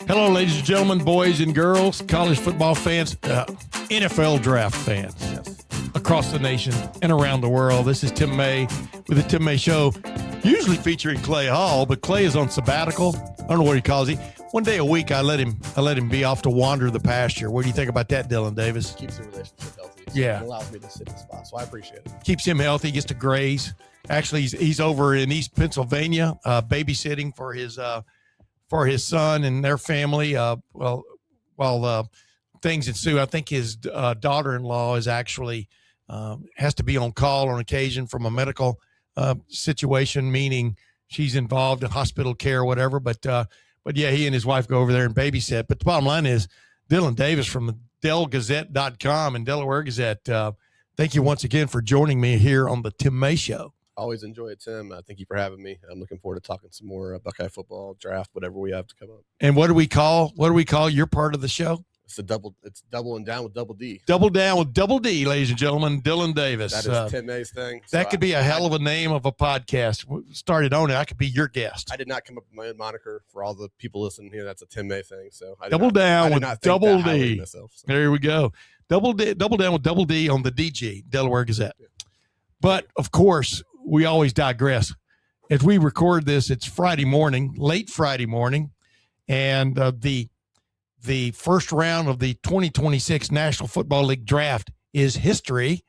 Hello, ladies and gentlemen, boys and girls, college football fans, NFL draft fans across the nation and around the world. This is Tim May with the Tim May Show, usually featuring Clay Hall, but Clay is on sabbatical. I don't know what he calls it. One day a week, I let him be off to wander the pasture. What do you think about that, Dillon Davis? Keeps the relationship healthy. So Yeah. It allows me to sit in the spot, so I appreciate it. Keeps him healthy, gets to graze. Actually, he's over in East Pennsylvania, babysitting for his son and their family. While things ensue, I think his daughter-in-law is actually has to be on call on occasion from a medical situation, meaning she's involved in hospital care or whatever. But yeah, he and his wife go over there and babysit. But the bottom line is Dillon Davis from the DellGazette.com and Delaware Gazette. Thank you once again for joining me here on the Tim May Show. Always enjoy it, Tim. Thank you for having me. I'm looking forward to talking some more Buckeye football, draft, whatever we have to come up. And what do we call your part of the show? It's doubling down with Double D. Double down with Double D, ladies and gentlemen. Dillon Davis. That is Tim May's thing. That could be a hell of a name of a podcast. Started on it. I could be your guest. I did not come up with my own moniker for all the people listening here. That's a Tim May thing. So Double down with Double D. Myself, so. There we go. Double down with Double D on the DG, Delaware Gazette. Yeah. But of course, we always digress. As we record this, it's Friday morning, late Friday morning, and the first round of the 2026 National Football League draft is history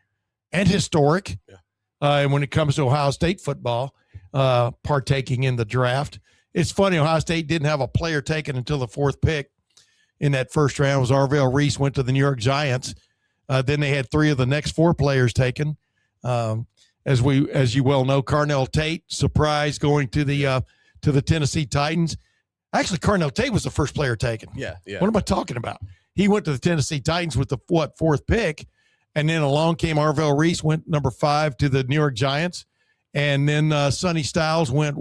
and historic. Yeah. And when it comes to Ohio State football, partaking in the draft, it's funny. Ohio State didn't have a player taken until the fourth pick in that first round. It was Arvell Reese, went to the New York Giants. Then they had three of the next four players taken. As you well know, Carnell Tate, surprise, going to the Tennessee Titans. Actually, Carnell Tate was the first player taken. Yeah. What am I talking about? He went to the Tennessee Titans with the fourth pick, and then along came Arvell Reese, went number 5 to the New York Giants, and then Sonny Styles went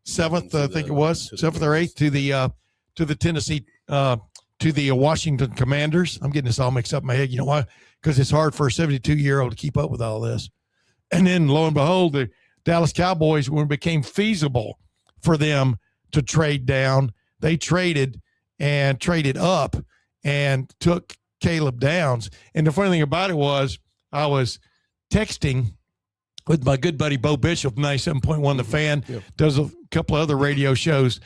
seventh, I think it was 7th or 8th to the Tennessee to the Washington Commanders. I'm getting this all mixed up in my head. You know why? Because it's hard for a 72-year-old to keep up with all this. And then lo and behold, the Dallas Cowboys, when it became feasible for them to trade down, they traded up and took Caleb Downs. And the funny thing about it was I was texting with my good buddy Bo Bishop, 97.1 The Fan, does a couple of other radio shows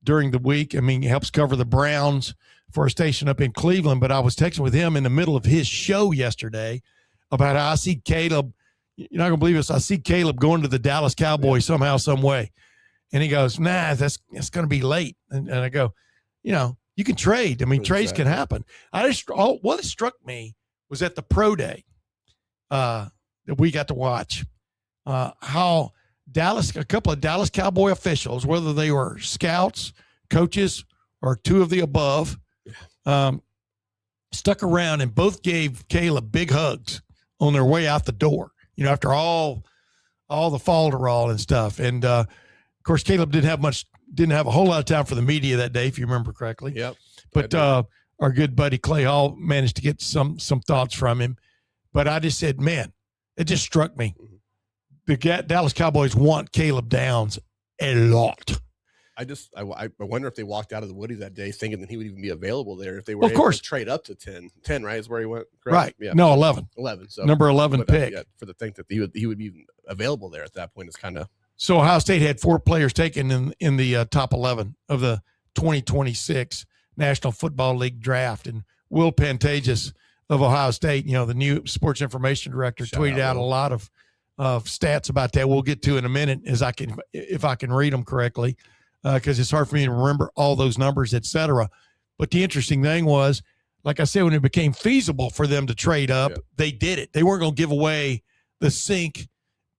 during the week. I mean, he helps cover the Browns for a station up in Cleveland. But I was texting with him in the middle of his show yesterday about how I see Caleb. You're not going to believe this. I see Caleb going to the Dallas Cowboys somehow, some way. And he goes, nah, that's going to be late. And I go, you can trade. I mean, trades can happen. What struck me was at the pro day that we got to watch how a couple of Dallas Cowboy officials, whether they were scouts, coaches, or two of the above, stuck around and both gave Caleb big hugs on their way out the door, after all the falderall and stuff. And, of course, Caleb didn't have a whole lot of time for the media that day, if you remember correctly. Yep. But our good buddy Clay Hall managed to get some thoughts from him. But I just said, man, it just struck me. The Dallas Cowboys want Caleb Downs a lot. I wonder if they walked out of the Woodies that day thinking that he would even be available there if they were able to trade up to 10. 10, right, is where he went, correct? Right. Yeah. No, 11. 11. So number 11 pick. For the think that he would be even available there at that point is kind of. So Ohio State had 4 players taken in the top 11 of the 2026 National Football League draft. And Will Pantages of Ohio State, the new sports information director, tweeted out a lot of stats about that. We'll get to in a minute if I can read them correctly. Because it's hard for me to remember all those numbers, et cetera. But the interesting thing was, like I said, when it became feasible for them to trade up, they did it. They weren't going to give away the sink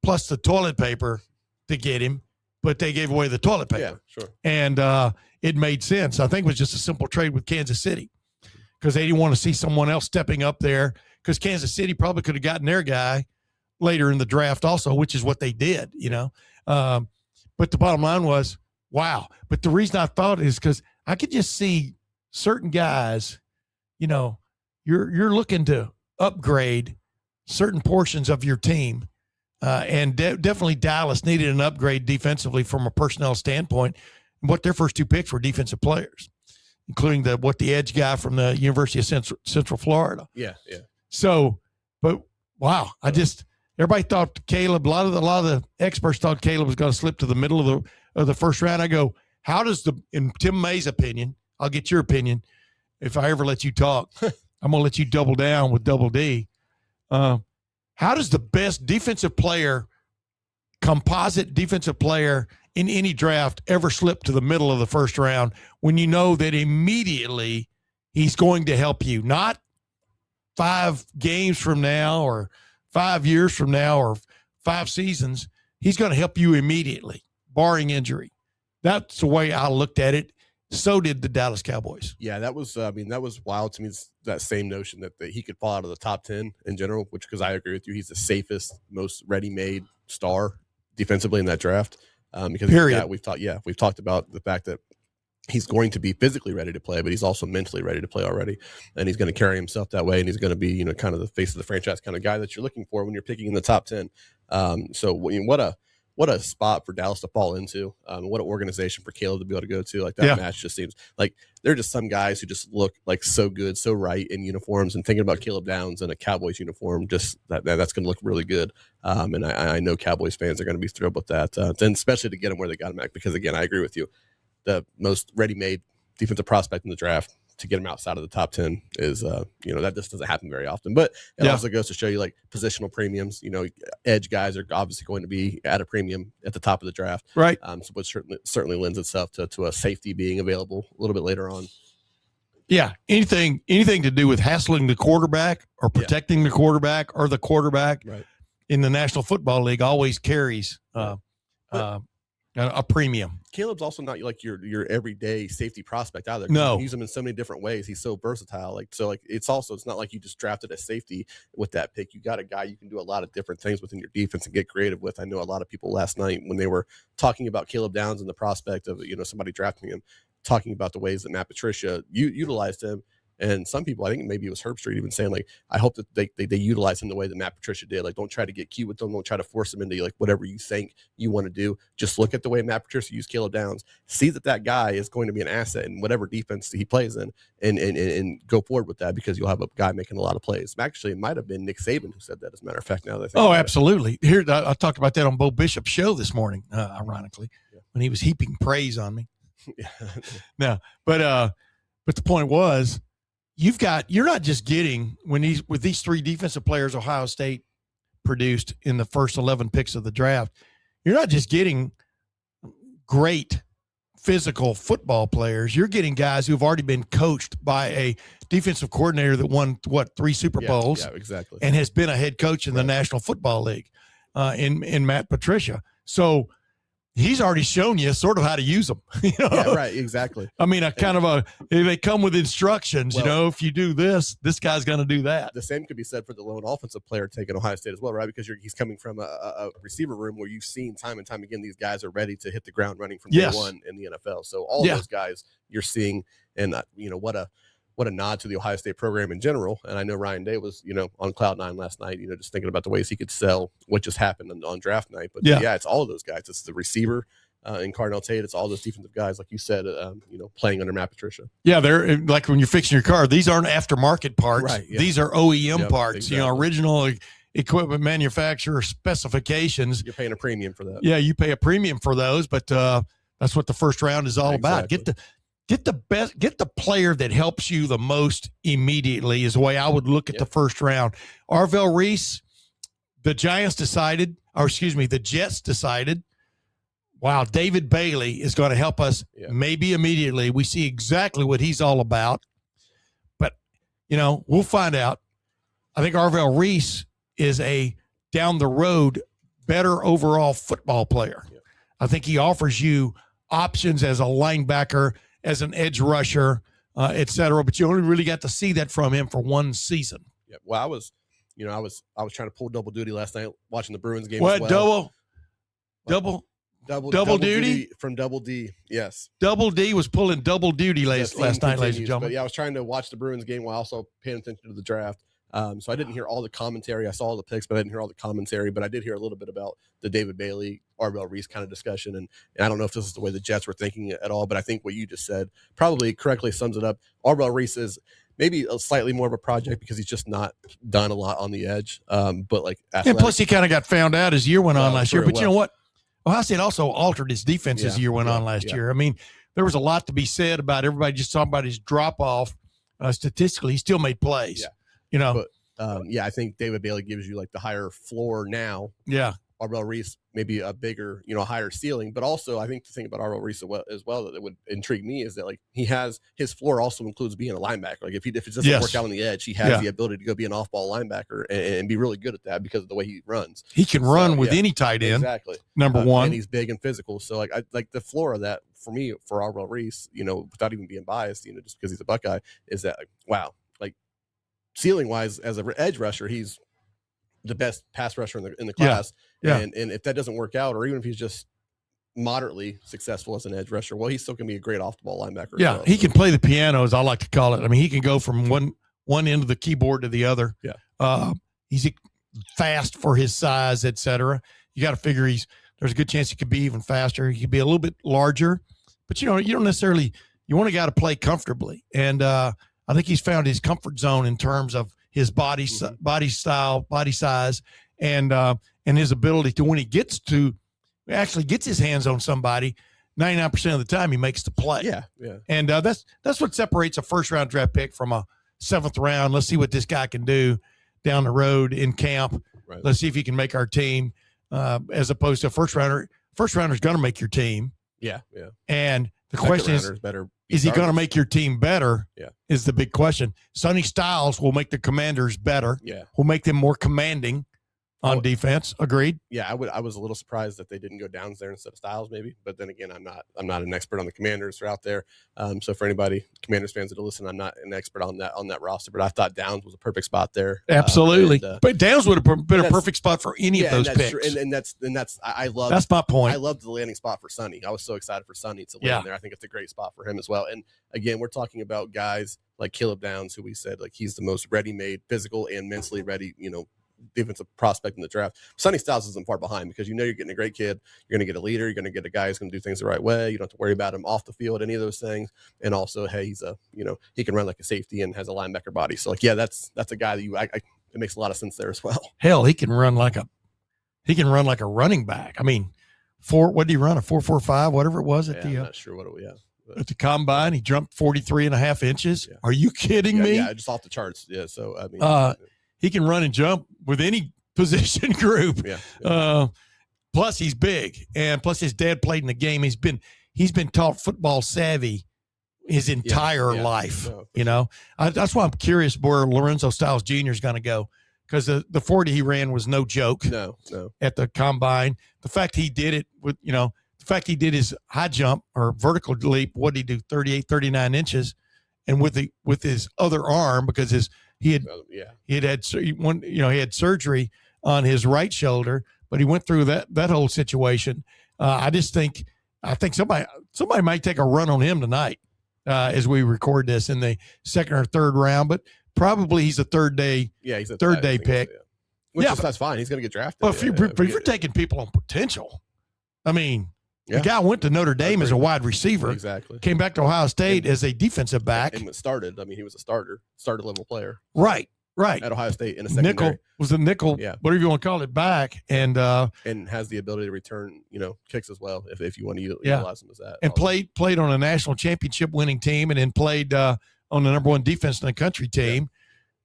plus the toilet paper to get him, but they gave away the toilet paper. Yeah, sure. And it made sense. I think it was just a simple trade with Kansas City because they didn't want to see someone else stepping up there because Kansas City probably could have gotten their guy later in the draft also, which is what they did, But the bottom line was, wow. But the reason I thought is because I could just see certain guys, you're looking to upgrade certain portions of your team And definitely Dallas needed an upgrade defensively from a personnel standpoint. What their first 2 picks were defensive players, including the edge guy from the University of Central Florida. Yeah, yeah. So, but wow, everybody thought Caleb. A lot of the experts thought Caleb was going to slip to the middle of the first round. I go, how does in Tim May's opinion? I'll get your opinion if I ever let you talk. I'm going to let you double down with Double D. How does the best composite defensive player in any draft ever slip to the middle of the first round when you know that immediately he's going to help you? Not 5 games from now or 5 years from now or 5 seasons. He's going to help you immediately, barring injury. That's the way I looked at it. So did the Dallas Cowboys. Yeah, that was wild to me, that same notion that he could fall out of the top 10 in general, because I agree with you. He's the safest, most ready-made star defensively in that draft. Because we've talked about the fact that he's going to be physically ready to play, but he's also mentally ready to play already. And he's going to carry himself that way. And he's going to be, kind of the face of the franchise kind of guy that you're looking for when you're picking in the top 10. So what a spot for Dallas to fall into. What an organization for Caleb to be able to go to. Like that match just seems like they're just some guys who just look like so good, so right in uniforms. And thinking about Caleb Downs in a Cowboys uniform, just that's going to look really good. And I know Cowboys fans are going to be thrilled with that. And especially to get him where they got him at, because again, I agree with you. The most ready-made defensive prospect in the draft, to get him outside of the top 10 is, that just doesn't happen very often. But it also goes to show you, like, positional premiums. Edge guys are obviously going to be at a premium at the top of the draft. Right. So which certainly lends itself to a safety being available a little bit later on. Yeah. Anything to do with hassling the quarterback or protecting the quarterback or the quarterback in the National Football League always carries a premium. Caleb's also not like your everyday safety prospect either. No, you can use him in so many different ways. He's so versatile. It's not like you just drafted a safety with that pick. You got a guy you can do a lot of different things within your defense and get creative with. I know a lot of people last night when they were talking about Caleb Downs and the prospect of somebody drafting him, talking about the ways that Matt Patricia utilized him. And some people, I think maybe it was Herb Street, even saying, like, I hope that they utilize him the way that Matt Patricia did. Like, don't try to get cute with them. Don't try to force him into, like, whatever you think you want to do. Just look at the way Matt Patricia used Caleb Downs. See that guy is going to be an asset in whatever defense he plays in, and go forward with that, because you'll have a guy making a lot of plays. Actually, it might have been Nick Saban who said that, as a matter of fact, now that I think absolutely. Here, I talked about that on Bo Bishop's show this morning, ironically, when he was heaping praise on me. No, but the point was, you're not just getting with these 3 defensive players Ohio State produced in the first 11 picks of the draft, you're not just getting great physical football players. You're getting guys who've already been coached by a defensive coordinator that won 3 Super Bowls, exactly, and has been a head coach in the National Football League, in Matt Patricia. So he's already shown you sort of how to use them. Yeah, right, exactly. I mean, they come with instructions. Well, if you do this guy's going to do that. The same could be said for the lone offensive player taking Ohio State as well, right? Because he's coming from a receiver room where you've seen time and time again these guys are ready to hit the ground running from day one in the NFL. So all those guys you're seeing, and what a nod to the Ohio State program in general. And I know Ryan Day was, on cloud 9 last night, just thinking about the ways he could sell what just happened on draft night. But it's all of those guys. It's the receiver in Carnell Tate. It's all those defensive guys, like you said, playing under Matt Patricia. Yeah, they're like when you're fixing your car, these aren't aftermarket parts. Right, yeah. These are OEM parts, exactly. Original equipment manufacturer specification. You're paying a premium for that. Yeah, you pay a premium for those, but that's what the first round is all about. Get the player that helps you the most immediately is the way I would look at the first round. Arvell Reese, the Jets decided, wow, David Bailey is going to help us maybe immediately. We see exactly what he's all about. But, we'll find out. I think Arvell Reese is a down the road better overall football player. Yeah. I think he offers you options as a linebacker, as an edge rusher, et cetera. But you only really got to see that from him for 1 season. Yeah. Well, I was trying to pull double duty last night watching the Bruins game. What, as well. Double duty from Double D? Yes. Double D was pulling double duty last night, ladies and gentlemen. But I was trying to watch the Bruins game while also paying attention to the draft. So I didn't hear all the commentary. I saw all the picks, but I didn't hear all the commentary. But I did hear a little bit about the David Bailey, Arvell Reese kind of discussion. And I don't know if this is the way the Jets were thinking at all, but I think what you just said probably correctly sums it up. Arvell Reese is maybe a slightly more of a project because he's just not done a lot on the edge. But like, and plus he kind of got found out as year went on last year. But you know what? Ohio State also altered his defense as the year went on last year. I mean, there was a lot to be said about everybody just talking about his drop off. Statistically, he still made plays. Yeah. You know, but, I think David Bailey gives you like the higher floor now. Yeah. Arvell Reese maybe a bigger, higher ceiling, but also I think the thing about Arvell Reese as well that would intrigue me is that like he has his floor also includes being a linebacker. Like if it doesn't work out on the edge, he has the ability to go be an off-ball linebacker and be really good at that because of the way he runs. He can run with any tight end. Exactly. Number one, and he's big and physical. So like I like the floor of that for me for Arvell Reese, without even being biased, just because he's a Buckeye, is that wow, like ceiling wise as an edge rusher, he's the best pass rusher in the class. Yeah. And if that doesn't work out, or even if he's just moderately successful as an edge rusher, well, he's still going to be a great off the ball linebacker. Yeah. He can play the piano, as I like to call it. I mean, he can go from one end of the keyboard to the other. Yeah. He's fast for his size, et cetera. You got to figure there's a good chance he could be even faster. He could be a little bit larger, but you don't necessarily, you want a guy to play comfortably. And I think he's found his comfort zone in terms of his body style, body size, and his ability to, when he actually gets his hands on somebody, 99% of the time he makes the play. Yeah. And that's what separates a first-round draft pick from a seventh round. Let's see what this guy can do down the road in camp. Right. Let's see if he can make our team, as opposed to a first rounder. First rounder is going to make your team. Yeah. And the question is he going to make your team better? Yeah. Is the big question. Sonny Styles will make the Commanders better. Yeah. Will make them more commanding on defense. Agreed. Yeah, I was a little surprised that they didn't go Downs there instead of Styles, maybe. But then again, I'm not an expert on the Commanders who are out there. So for anybody Commanders fans that listen, I'm not an expert on that roster. But I thought Downs was a perfect spot there. Absolutely. But Downs would have been a perfect spot for any of those picks. True. And that's I love. That's my point. I loved the landing spot for Sonny. I was so excited for Sonny to land there. I think it's a great spot for him as well. And again, we're talking about guys like Caleb Downs, who we said like he's the most ready-made, physical and mentally ready, defensive prospect in the draft. Sonny Styles isn't far behind because you're getting a great kid. You're going to get a leader. You're going to get a guy who's going to do things the right way. You don't have to worry about him off the field, any of those things. And also, hey, he's he can run like a safety and has a linebacker body. So like, yeah, that's a guy that it makes a lot of sense there as well. Hell, he can run like a running back. I mean, what did he run? A 4.45, whatever it was I'm not sure what it was. Yeah. At the combine, he jumped 43.5 inches. Yeah. Are you kidding me? Yeah, just off the charts. Yeah. So I mean, he can run and jump with any position group. Yeah. Plus he's big, and plus his dad played in the game. He's been taught football savvy his entire life. No, that's why I'm curious where Lorenzo Styles Jr. is going to go, because the 40 he ran was no joke. No. At the combine, the fact he did it with the fact he did his high jump or vertical leap, what did he do, 38, 39 inches, and with his other arm, because he had surgery on his right shoulder, but he went through that whole situation. I think somebody might take a run on him tonight as we record this in the second or third round, but probably he's a third day. Yeah, he's a third day pick. That's fine. He's going to get drafted. But if you're taking people on potential, I mean, the guy went to Notre Dame as a wide receiver. Exactly. Came back to Ohio State as a defensive back. And started. I mean, he was a starter level player. Right. At Ohio State in a secondary. Nickel, whatever you want to call it, back, and has the ability to return, kicks as well if you want to utilize him as that. And played on a national championship winning team, and then played on the number one defense in the country team.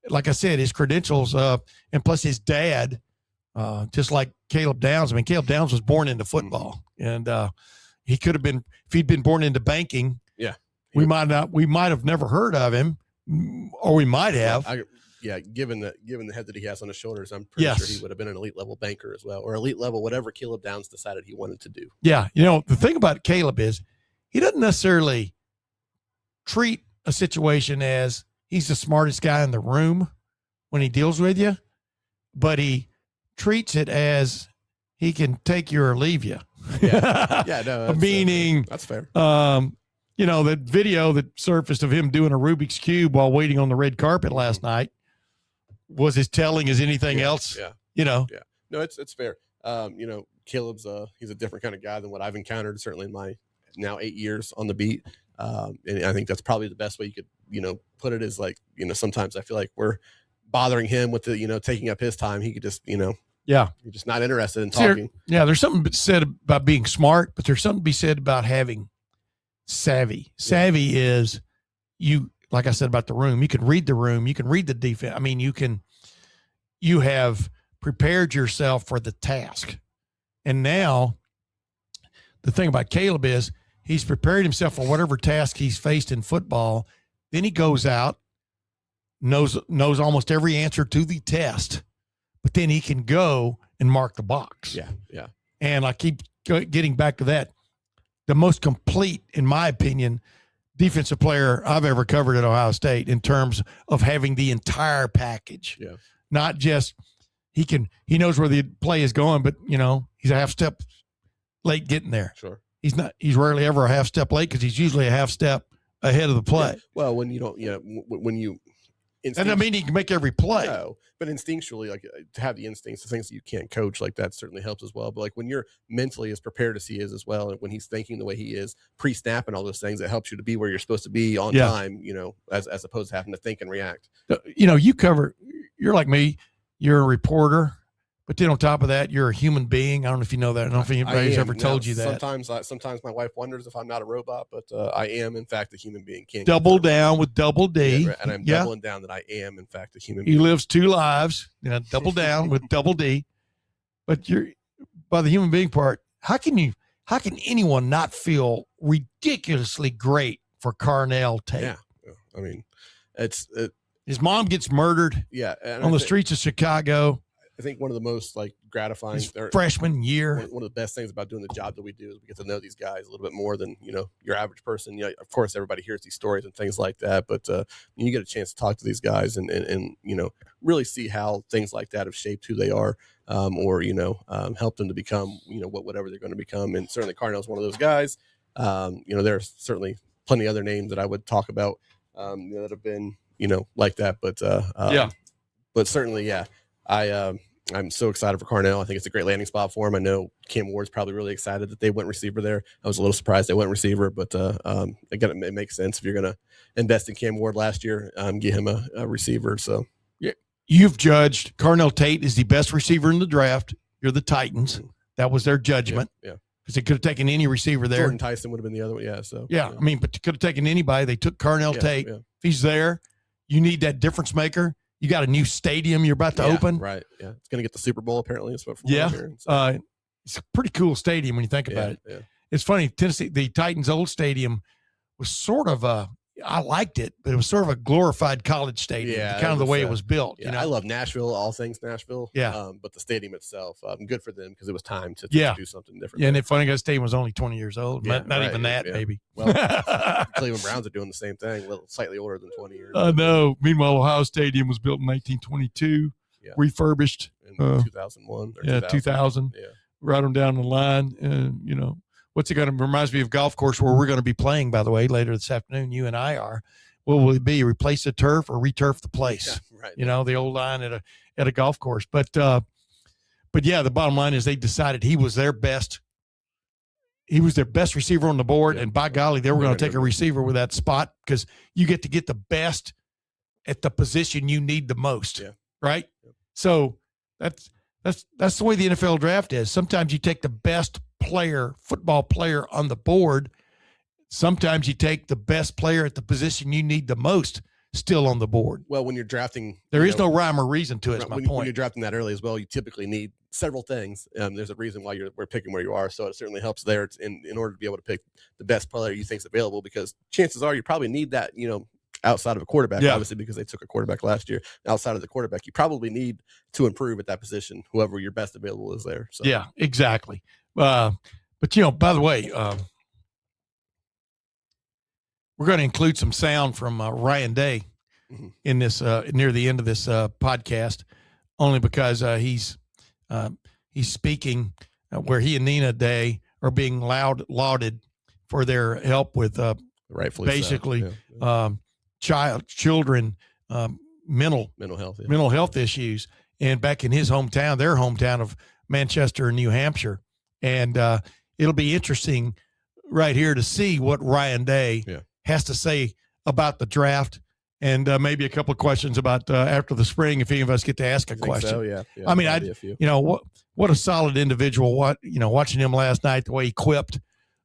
Yeah. Like I said, his credentials, and plus his dad, just like Caleb Downs. I mean, Caleb Downs was born into football, and he could have been, if he'd been born into banking. Yeah, we might have never heard of him, or we might have. Given the head that he has on his shoulders, I'm pretty sure he would have been an elite level banker as well, or elite level whatever Caleb Downs decided he wanted to do. Yeah, the thing about Caleb is he doesn't necessarily treat a situation as he's the smartest guy in the room when he deals with you, but he treats it as he can take you or leave you. Meaning that's fair. That video that surfaced of him doing a Rubik's Cube while waiting on the red carpet last night. was as telling as anything else. Yeah. You know. Yeah. No, it's fair. Caleb's he's a different kind of guy than what I've encountered, certainly in my now 8 years on the beat. And I think that's probably the best way you could, put it, is like, sometimes I feel like we're bothering him with the, taking up his time. He could just, yeah, you're just not interested in talking. There's something said about being smart, but there's something to be said about having savvy. Savvy is you, like I said about the room, you can read the room, you can read the defense. I mean, you have prepared yourself for the task. And now the thing about Caleb is he's prepared himself for whatever task he's faced in football. Then he goes out, knows almost every answer to the test, but then he can go and mark the box. Yeah. Yeah. And I keep getting back to that. The most complete, in my opinion, defensive player I've ever covered at Ohio State in terms of having the entire package. Yeah. Not just he knows where the play is going, but he's a half step late getting there. Sure. He's rarely ever a half step late because he's usually a half step ahead of the play. Yeah. Well, when you don't, when you, and I mean, he can make every play. No, but instinctually, like, to have the instincts, the things that you can't coach, like, that certainly helps as well. But like when you're mentally as prepared as he is as well, and when he's thinking the way he is, pre-snap and all those things, it helps you to be where you're supposed to be on time, as opposed to having to think and react. You're like me, you're a reporter, but then on top of that, you're a human being. I don't know if you know that. I don't know if anybody's ever told you that. Sometimes my wife wonders if I'm not a robot, but I am, in fact, a human being. Double down with double D. Yeah, and I'm doubling down that I am, in fact, a human being. He lives 2 lives. Double down with double D. But you're, by the human being part, how can anyone not feel ridiculously great for Carnell Tate? Yeah. I mean, his mom gets murdered on the streets of Chicago. I think one of the most gratifying his freshman year. One of the best things about doing the job that we do is we get to know these guys a little bit more than your average person. Of course, everybody hears these stories and things like that, but you get a chance to talk to these guys and really see how things like that have shaped who they are, or help them to become whatever they're going to become. And certainly Carnell's one of those guys. There's certainly plenty of other names that I would talk about that have been like that, but certainly I'm so excited for Carnell. I think it's a great landing spot for him. I know Cam Ward's probably really excited that they went receiver there. I was a little surprised they went receiver, but again, it makes sense if you're going to invest in Cam Ward last year, get him a receiver. So yeah, you've judged Carnell Tate is the best receiver in the draft. You're the Titans. That was their judgment. Yeah. Because they could have taken any receiver there. Jordan Tyson would have been the other one. Yeah. So I mean, but they could have taken anybody. They took Carnell Tate. Yeah. If he's there, you need that difference maker. You got a new stadium you're about to open. Right. Yeah. It's going to get the Super Bowl, apparently. It's a pretty cool stadium when you think about it. Yeah. It's funny. Tennessee, the Titans' old stadium was sort of I liked it, but it was sort of a glorified college stadium. Yeah. Kind of the way it was built. Yeah. I love Nashville, all things Nashville. Yeah. But the stadium itself, good for them because it was time to do something different. Yeah. And it's funny, that stadium was only 20 years old. Not even that, maybe. Well, Cleveland Browns are doing the same thing, slightly older than 20 years. I know. Meanwhile, Ohio Stadium was built in 1922, refurbished in 2001. Or 2000. Yeah. Right on down the line. What's it going to reminds me of golf course where we're going to be playing, by the way, later this afternoon. You and I are. What will it be? Replace the turf or returf the place? Yeah, right. The old line at a golf course. But yeah, the bottom line is they decided he was their best. He was their best receiver on the board, and by golly, they were going to take a receiver with that spot because you get to get the best at the position you need the most. Yeah. Right. Yeah. So that's the way the NFL draft is. Sometimes you take the best football player on the board. Sometimes you take the best player at the position you need the most still on the board. Well, when you're drafting, there is no rhyme or reason to it. Is my point. When you're drafting that early as well, you typically need several things. There's a reason why we're picking where you are. So it certainly helps there in order to be able to pick the best player you think is available, because chances are you probably need that, outside of a quarterback, obviously, because they took a quarterback last year. Outside of the quarterback, you probably need to improve at that position, whoever your best available is there. So. Yeah, exactly. But by the way, we're going to include some sound from Ryan Day in this near the end of this podcast, only because he's speaking where he and Nina Day are being lauded for their help with rightfully basically children mental health issues, and back in his hometown, their hometown of Manchester, New Hampshire. And it'll be interesting right here to see what Ryan Day has to say about the draft, and maybe a couple of questions about after the spring, if any of us get to ask a question. So, yeah. I mean, what a solid individual. Watching him last night, the way he quipped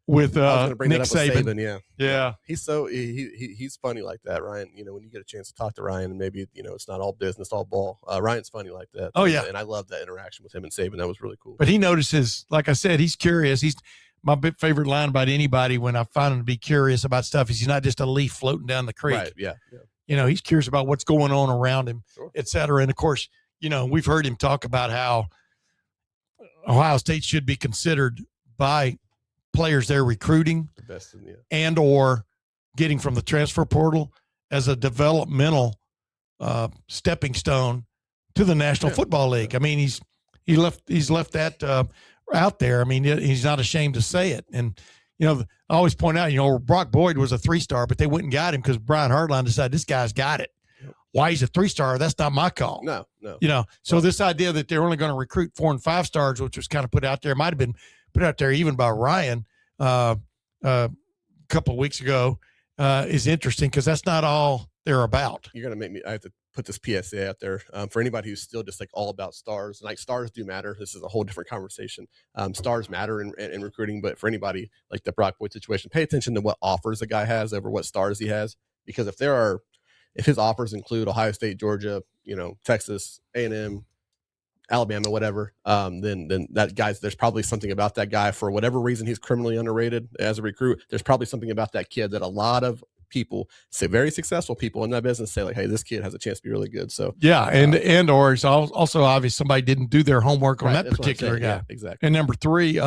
with Nick Saban. Yeah. He's he's funny like that, Ryan. When you get a chance to talk to Ryan, and maybe it's not all business, all ball. Ryan's funny like that. Oh yeah, and I love that interaction with him and Saban. That was really cool. But he notices, like I said, he's curious. He's my favorite line about anybody when I find him to be curious about stuff. He's not just a leaf floating down the creek. Right. Yeah. He's curious about what's going on around him, sure, et cetera. And of course, we've heard him talk about how Ohio State should be considered by players they're recruiting the best and or getting from the transfer portal as a developmental stepping stone to the National Football League. I mean, he's left that out there. I mean, he's not ashamed to say it. And I always point out, Brock Boyd was a 3-star, but they went and got him because Brian Hartline decided this guy's got it. Why he's a 3-star, that's not my call. No. So this idea that they're only going to recruit 4 and 5 stars, which was kind of put out there, might have been put out there even by Ryan a couple of weeks ago, is interesting because that's not all they're about. You're going to make me – I have to put this PSA out there for anybody who's still just like all about stars. Like, stars do matter. This is a whole different conversation. Stars matter in recruiting, but for anybody like the Brock Boyd situation, pay attention to what offers a guy has over what stars he has, because if his offers include Ohio State, Georgia, Texas, A&M, Alabama, whatever, then that guy's, there's probably something about that guy. For whatever reason he's criminally underrated as a recruit, there's probably something about that kid that a lot of people, say very successful people in that business, say like, hey, this kid has a chance to be really good. So and or it's also obvious somebody didn't do their homework on that particular guy. Yeah, exactly. And number 3,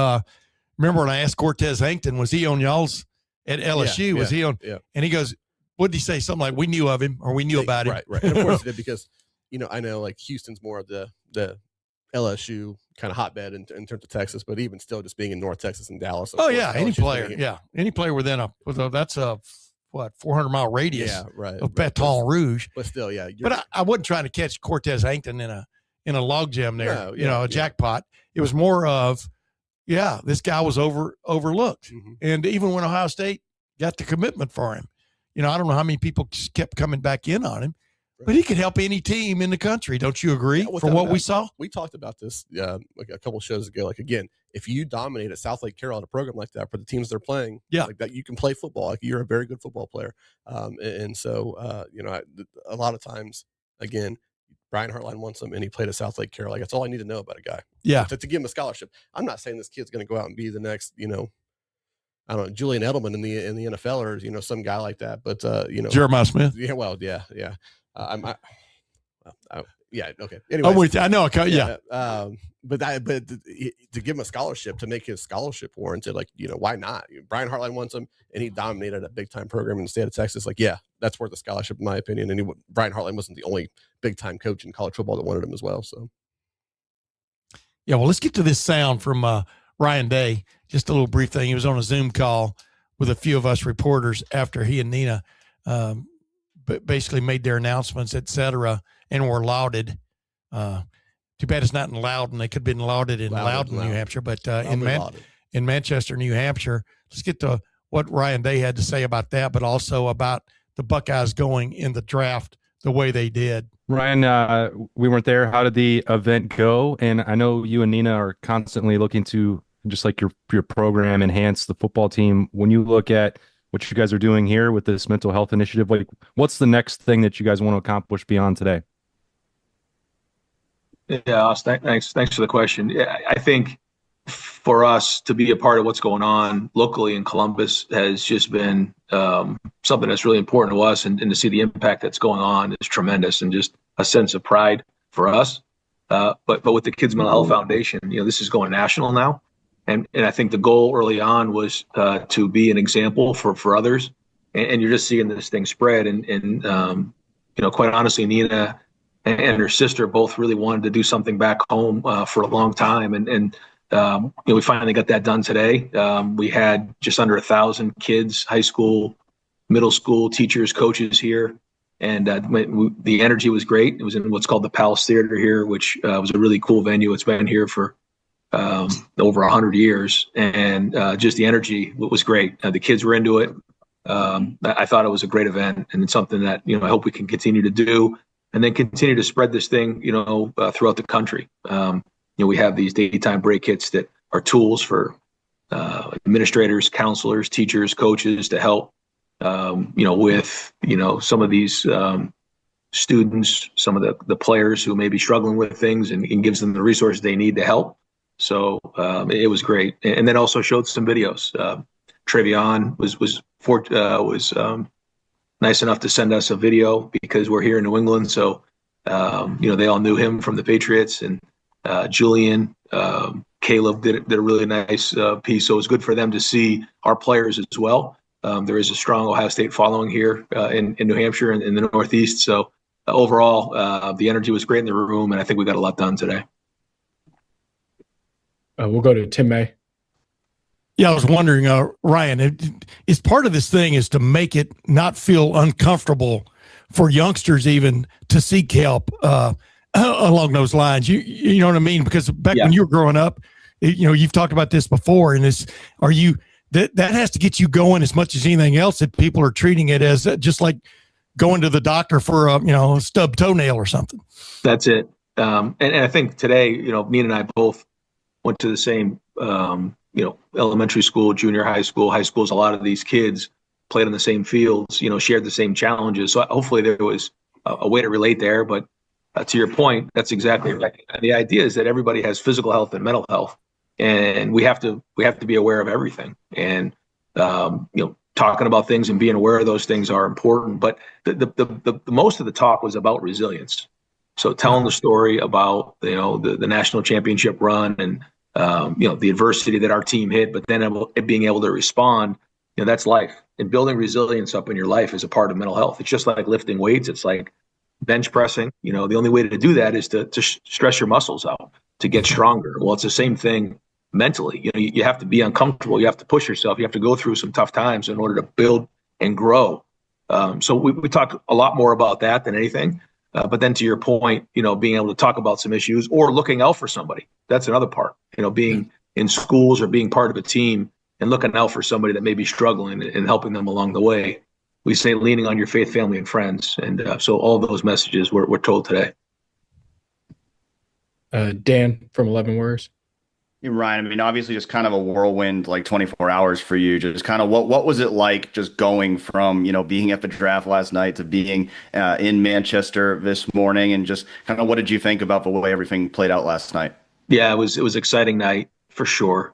remember when I asked Cortez Hankton, was he on y'all's at LSU? Was he on? Yeah. And he goes, what did he say? Something like, we knew of him, or we knew about him. Right. And of course he did, because I know like Houston's more of the LSU kind of hotbed in terms of Texas, but even still, just being in North Texas and Dallas. Any player within that's a 400-mile radius of Baton Rouge. But still, But I wasn't trying to catch Cortez Hankton in a log jam there, a jackpot. It was more of, this guy was overlooked. Mm-hmm. And even when Ohio State got the commitment for him, I don't know how many people kept coming back in on him, but he could help any team in the country. Don't you agree? From what we saw, we talked about this like a couple shows ago. Like, again, if you dominate at South Lake Carroll at a program like that for the teams they're playing, like that, you can play football. Like, you're a very good football player. And so a lot of times, again, Brian Hartline wants him, and he played at South Lake Carroll. Like, that's all I need to know about a guy. Yeah, to give him a scholarship. I'm not saying this kid's going to go out and be the next, I don't know, Julian Edelman in the NFL, or some guy like that. But Jeremiah Smith. Yeah, well, yeah. Okay. Anyway, I'm with you. I know. But to give him a scholarship, to make his scholarship warranted, like, why not? Brian Hartline wants him, and he dominated a big time program in the state of Texas. Like, that's worth a scholarship in my opinion. And Brian Hartline wasn't the only big time coach in college football that wanted him as well. So, well, let's get to this sound from Ryan Day. Just a little brief thing. He was on a Zoom call with a few of us reporters after he and Nina basically made their announcements, et cetera, and were lauded. Too bad it's not in Loudon. They could have been lauded in Loudon, New Hampshire, but in Manchester, New Hampshire. Let's get to what Ryan Day had to say about that, but also about the Buckeyes going in the draft the way they did. Ryan, we weren't there. How did the event go? And I know you and Nina are constantly looking to, just like your program, enhance the football team. When you look at what you guys are doing here with this mental health initiative, like, what's the next thing that you guys want to accomplish beyond today? Yeah, thanks for the question. Yeah, I think for us to be a part of what's going on locally in Columbus has just been something that's really important to us, and to see the impact that's going on is tremendous, and just a sense of pride for us. But with the Kids Mental Health Foundation, this is going national now. And I think the goal early on was to be an example for others. And you're just seeing this thing spread. And quite honestly, Nina and her sister both really wanted to do something back home for a long time. And we finally got that done today. We had just under 1,000 kids, high school, middle school, teachers, coaches here. And the energy was great. It was in what's called the Palace Theater here, which was a really cool venue. It's been here for over 100 years, and just the energy was great. The kids were into it. I thought it was a great event, and it's something that I hope we can continue to do, and then continue to spread this thing throughout the country. We have these daytime break hits that are tools for administrators, counselors, teachers, coaches to help with some of these students, some of the players who may be struggling with things, and gives them the resources they need to help. So it was great, and then also showed some videos. Trevion was nice enough to send us a video because we're here in New England. So they all knew him from the Patriots, and Julian, Caleb did a really nice piece. So it was good for them to see our players as well. There is a strong Ohio State following here in New Hampshire and in the Northeast. So overall, the energy was great in the room, and I think we got a lot done today. We'll go to Tim May. Yeah, I was wondering, Ryan, is part of this thing is to make it not feel uncomfortable for youngsters even to seek help along those lines. You know what I mean? Because back when you were growing up, you've talked about this before, and that has to get you going as much as anything else, that people are treating it as just like going to the doctor for a stubbed toenail or something. That's it. And I think today, Nina and I both went to the same, elementary school, junior high schools. A lot of these kids played on the same fields, shared the same challenges. So hopefully there was a way to relate there. But to your point, that's exactly right. And the idea is that everybody has physical health and mental health, and we have to be aware of everything. And talking about things and being aware of those things are important. But the most of the talk was about resilience. So telling the story about the national championship run and the adversity that our team hit, but then being able to respond, that's life. And building resilience up in your life is a part of mental health. It's just like lifting weights. It's like bench pressing. The only way to do that is to stress your muscles out, to get stronger. Well, it's the same thing mentally. You have to be uncomfortable. You have to push yourself. You have to go through some tough times in order to build and grow. So we talked a lot more about that than anything. But then to your point, being able to talk about some issues or looking out for somebody. That's another part, being in schools or being part of a team and looking out for somebody that may be struggling and helping them along the way. We say leaning on your faith, family, and friends. And so all those messages were told today. Dan from 11 Warriors. Ryan, I mean, obviously just kind of a whirlwind, like 24 hours for you. Just kind of what was it like just going from, being at the draft last night to being in Manchester this morning, and just kind of what did you think about the way everything played out last night? Yeah, it was an exciting night for sure.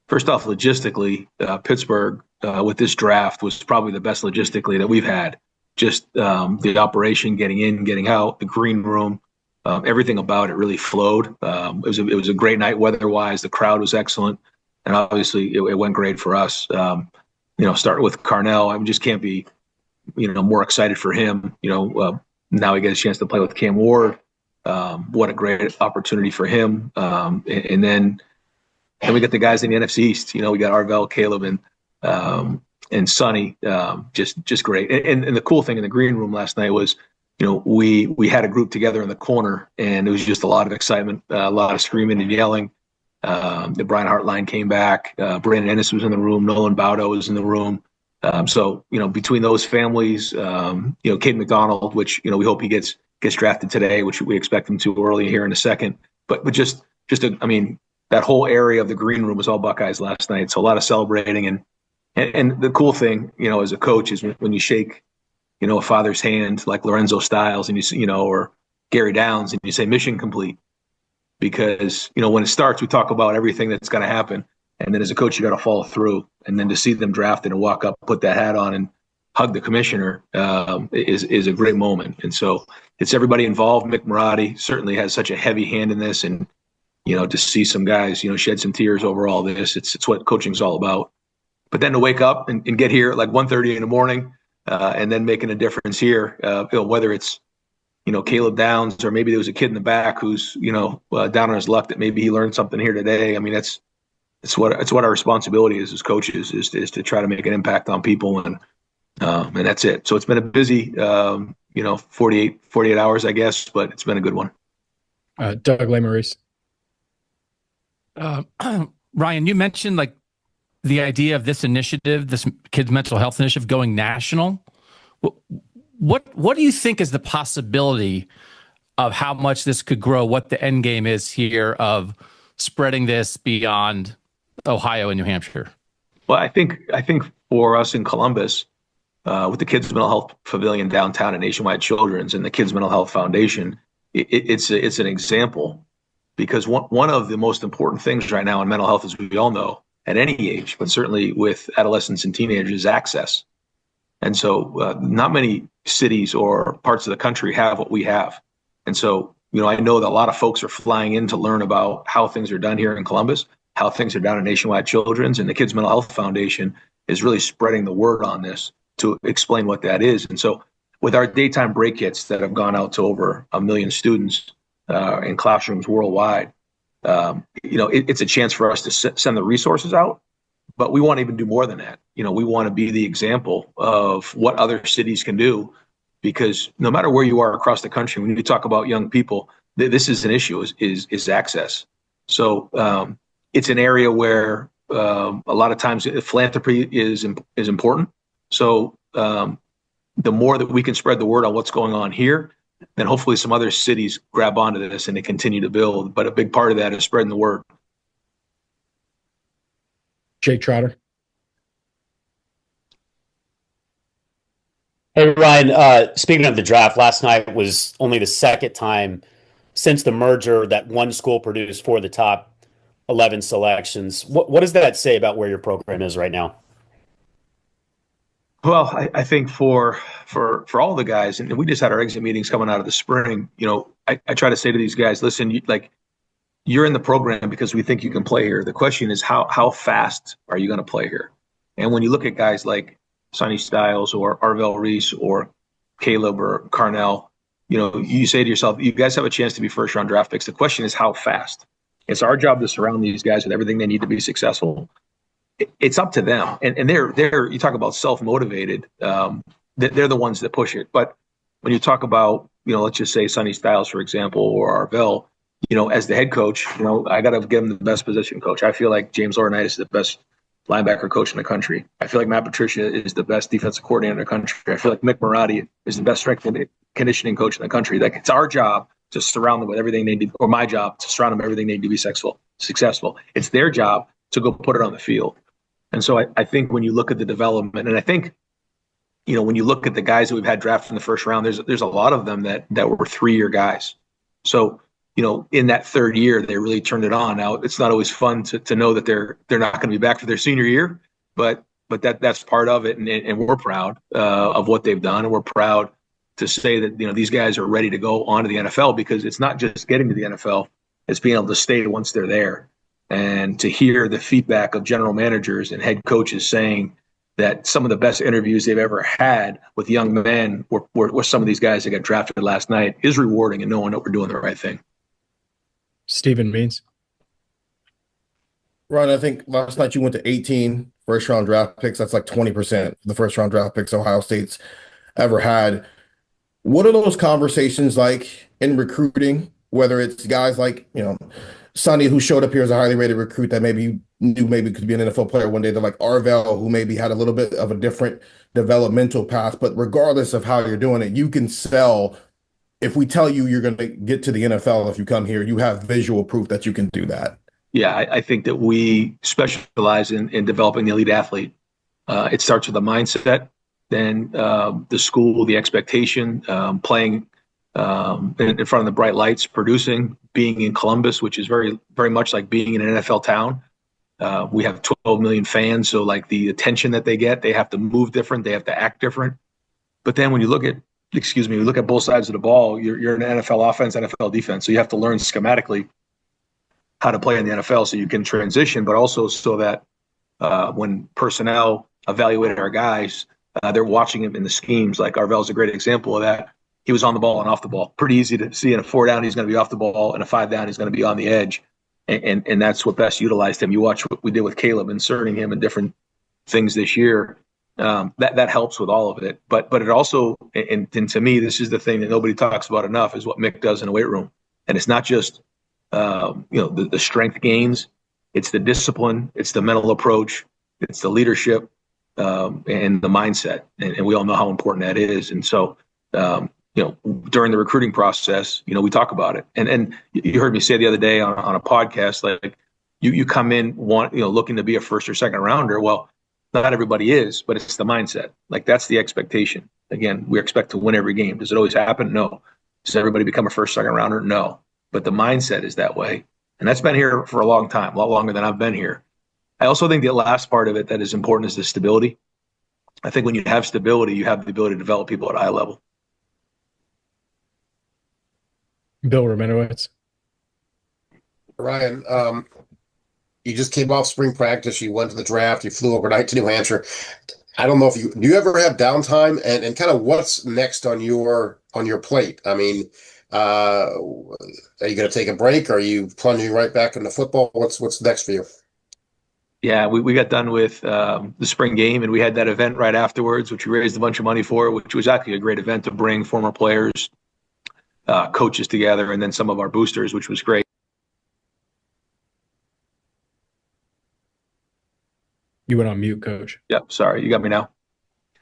First off, logistically, Pittsburgh with this draft was probably the best logistically that we've had. Just the operation, getting in, getting out, the green room. Everything about it really flowed. It was a great night weather-wise. The crowd was excellent, and obviously it went great for us. Starting with Carnell, I just can't be, more excited for him. Now he gets a chance to play with Cam Ward. What a great opportunity for him. And then we got the guys in the NFC East. We got Arvell, Caleb, and Sonny. Just great. And the cool thing in the green room last night was, we had a group together in the corner, and it was just a lot of excitement, a lot of screaming and yelling. The Brian Hartline came back. Brandon Ennis was in the room. Nolan Baudo was in the room. So between those families, Cade McDonald, which we hope he gets drafted today, which we expect him to early here in a second. But that whole area of the green room was all Buckeyes last night. So a lot of celebrating, and the cool thing, as a coach, is when you shake a father's hand like Lorenzo Styles and or Gary Downs, and you say mission complete, because when it starts, we talk about everything that's going to happen, and then as a coach you got to follow through, and then to see them drafted and walk up, put that hat on, and hug the commissioner is a great moment. And so it's everybody involved. Mick Marotti certainly has such a heavy hand in this, and to see some guys shed some tears over all this, it's what coaching's all about. But then to wake up and get here at like 1:30 in the morning. And then making a difference here, whether it's, Caleb Downs, or maybe there was a kid in the back who's, down on his luck that maybe he learned something here today. I mean, it's what our responsibility is as coaches is to try to make an impact on people. And, And that's it. So it's been a busy, 48 hours, I guess, but it's been a good one. Doug Maurice. Ryan, you mentioned like the idea of this initiative, this kids' mental health initiative going national. What do you think is the possibility of how much this could grow? What the end game is here of spreading this beyond Ohio and New Hampshire? Well, I think for us in Columbus, with the Kids Mental Health Pavilion downtown and Nationwide Children's and the Kids Mental Health Foundation, it's an example, because one of the most important things right now in mental health, as we all know, at any age, but certainly with adolescents and teenagers, is access. And so not many cities or parts of the country have what we have. And so, I know that a lot of folks are flying in to learn about how things are done here in Columbus, how things are done at Nationwide Children's, and the Kids Mental Health Foundation is really spreading the word on this to explain what that is. And so with our daytime break kits that have gone out to over 1 million students in classrooms worldwide, it's a chance for us to send the resources out, but we want to even do more than that. We want to be the example of what other cities can do, because no matter where you are across the country, when you talk about young people, this is an issue, is access. So it's an area where a lot of times philanthropy is important. So the more that we can spread the word on what's going on here, then hopefully some other cities grab onto this and they continue to build. But a big part of that is spreading the word. Jake Trotter. Hey, Ryan, speaking of the draft, last night was only the second time since the merger that one school produced for the top 11 selections. What does that say about where your program is right now? Well, I think for all the guys, and we just had our exit meetings coming out of the spring, I try to say to these guys, listen, you're in the program because we think you can play here. The question is how fast are you going to play here? And when you look at guys like Sonny Styles or Arvell Reese or Caleb or Carnell, you say to yourself, you guys have a chance to be first round draft picks. The question is how fast. It's our job to surround these guys with everything they need to be successful. It's up to them. And they're you talk about self-motivated, they're the ones that push it. But when you talk about, let's just say Sonny Styles, for example, or Arvell, as the head coach, I got to give him the best position coach. I feel like James Laurinaitis is the best linebacker coach in the country. I feel like Matt Patricia is the best defensive coordinator in the country. I feel like Mick Marotti is the best strength and conditioning coach in the country. Like, it's our job to surround them with everything they need, or my job to surround them with everything they need to be successful. It's their job to go put it on the field. And so I think when you look at the development, and I think, when you look at the guys that we've had drafted in the first round, there's a lot of them that were 3-year guys. So, in that third year, they really turned it on. Now, it's not always fun to know that they're not going to be back for their senior year, but that's part of it. And we're proud of what they've done. And we're proud to say that, these guys are ready to go on to the NFL, because it's not just getting to the NFL, it's being able to stay once they're there. And to hear the feedback of general managers and head coaches saying that some of the best interviews they've ever had with young men were some of these guys that got drafted last night is rewarding, and knowing that we're doing the right thing. Stephen Means. Ron, I think last night you went to 18 first-round draft picks. That's like 20% of the first-round draft picks Ohio State's ever had. What are those conversations like in recruiting, whether it's guys like, Sonny, who showed up here as a highly rated recruit that maybe knew could be an NFL player one day, they're like Arvell, who maybe had a little bit of a different developmental path, but regardless of how you're doing it, you can sell. If we tell you you're going to get to the NFL if you come here, you have visual proof that you can do that. Yeah, I think that we specialize in developing the elite athlete. It starts with the mindset, then the school, the expectation, playing in front of the bright lights, producing, being in Columbus, which is very, very much like being in an NFL town. We have 12 million fans, so like the attention that they get, they have to move different, they have to act different. But then when you look at both sides of the ball, you're an NFL offense, NFL defense, so you have to learn schematically how to play in the NFL so you can transition, but also so that when personnel evaluate our guys, they're watching him in the schemes. Like Arvell's a great example of that. He was on the ball and off the ball. Pretty easy to see in a 4 down, he's going to be off the ball, and a 5 down, he's going to be on the edge. And that's what best utilized him. You watch what we did with Caleb, inserting him in different things this year. that helps with all of it. But it also, and to me, this is the thing that nobody talks about enough, is what Mick does in the weight room. And it's not just the strength gains, it's the discipline, it's the mental approach, it's the leadership, and the mindset. And we all know how important that is. And so, during the recruiting process, we talk about it. And you heard me say the other day on a podcast, like you come in looking to be a first or second rounder. Well, not everybody is, but it's the mindset. Like, that's the expectation. Again, we expect to win every game. Does it always happen? No. Does everybody become a first, second rounder? No. But the mindset is that way. And that's been here for a long time, a lot longer than I've been here. I also think the last part of it that is important is the stability. I think when you have stability, you have the ability to develop people at a high level. Bill Raminowitz. Ryan, you just came off spring practice. You went to the draft. You flew overnight to New Hampshire. I don't know if do you ever have downtime, and kind of what's next on your plate? I mean, are you going to take a break? Are you plunging right back into football? What's next for you? Yeah, we got done with the spring game, and we had that event right afterwards, which we raised a bunch of money for, which was actually a great event to bring former players, coaches together, and then some of our boosters, which was great. You went on mute, Coach. Yep, sorry, you got me now.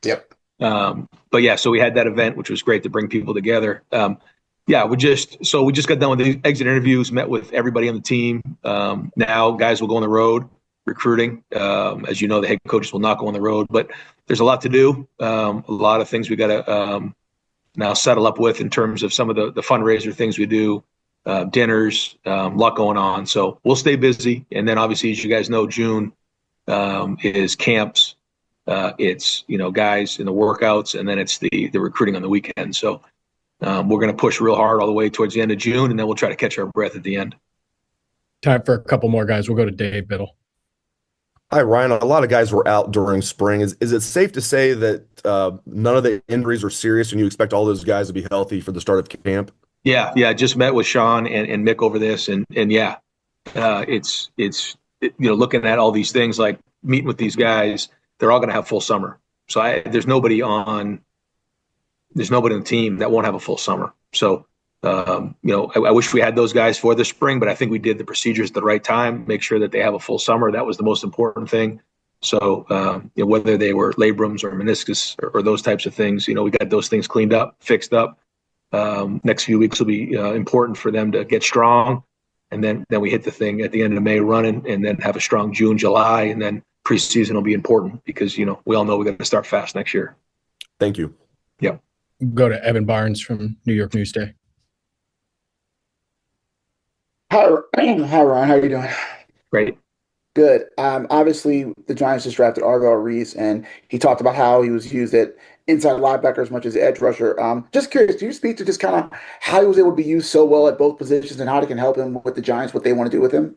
Yep. But yeah, so we had that event, which was great to bring people together. We just got done with the exit interviews, met with everybody on the team. Now guys will go on the road recruiting. As you know, the head coaches will not go on the road, but there's a lot to do. A lot of things we got to now settle up with in terms of some of the fundraiser things we do, dinners, a lot going on. So we'll stay busy. And then obviously, as you guys know, June is camps. It's, guys in the workouts, and then it's the recruiting on the weekend. So we're going to push real hard all the way towards the end of June, and then we'll try to catch our breath at the end. Time for a couple more guys. We'll go to Dave Biddle. Hi, Ryan. A lot of guys were out during spring. Is it safe to say that none of the injuries are serious, and you expect all those guys to be healthy for the start of camp? Yeah. I just met with Sean and Mick over this, and yeah, it's looking at all these things, like meeting with these guys, they're all going to have full summer. So there's nobody on the team that won't have a full summer. So I wish we had those guys for the spring, but I think we did the procedures at the right time, make sure that they have a full summer. That was the most important thing. So whether they were labrums or meniscus or those types of things, we got those things cleaned up, fixed up. Next few weeks will be important for them to get strong. And then we hit the thing at the end of May running, and then have a strong June, July, and then preseason will be important because, we all know we got to start fast next year. Thank you. Yeah. Go to Evan Barnes from New York Newsday. Hi, Ryan. How are you doing? Great. Good. Obviously, the Giants just drafted Arvell Reese, and he talked about how he was used at inside linebacker as much as edge rusher. Just curious, do you speak to just kind of how he was able to be used so well at both positions and how it can help him with the Giants, what they want to do with him?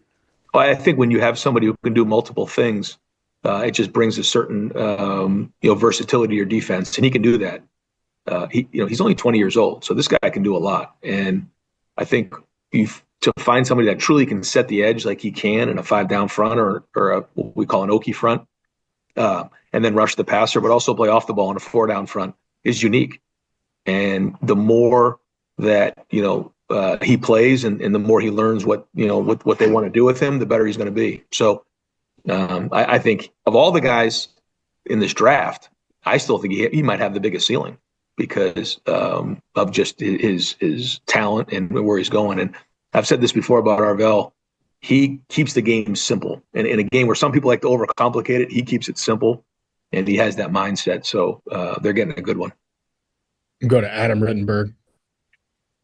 Well, I think when you have somebody who can do multiple things, it just brings a certain versatility to your defense, and he can do that. He's only 20 years old, so this guy can do a lot. And I think to find somebody that truly can set the edge like he can in a 5-down front or what we call an Okie front, and then rush the passer, but also play off the ball in a 4-down front is unique. And the more that he plays and the more he learns what they want to do with him, the better he's going to be. So I think of all the guys in this draft, I still think he might have the biggest ceiling because of just his talent and where he's going. And I've said this before about Arvell. He keeps the game simple. And in a game where some people like to overcomplicate it, he keeps it simple, and he has that mindset. So they're getting a good one. Go to Adam Rittenberg.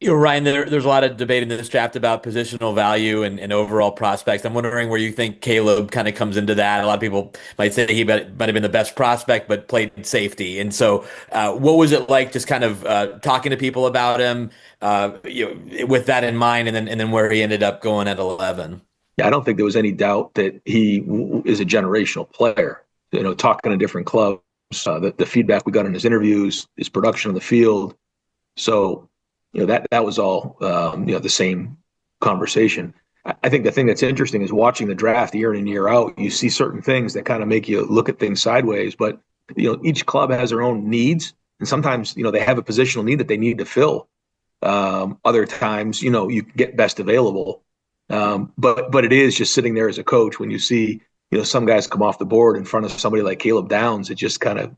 Ryan, there's a lot of debate in this draft about positional value and overall prospects. I'm wondering where you think Caleb kind of comes into that. A lot of people might say he might have been the best prospect, but played safety. And so what was it like just kind of talking to people about him with that in mind, and then where he ended up going at 11? Yeah, I don't think there was any doubt that he is a generational player. Talking to different clubs, the feedback we got in his interviews, his production on the field. So, that was all, the same conversation. I think the thing that's interesting is watching the draft year in and year out. You see certain things that kind of make you look at things sideways, but each club has their own needs, and sometimes they have a positional need that they need to fill. Other times, you get best available. But it is just sitting there as a coach when you see some guys come off the board in front of somebody like Caleb Downs. It just kind of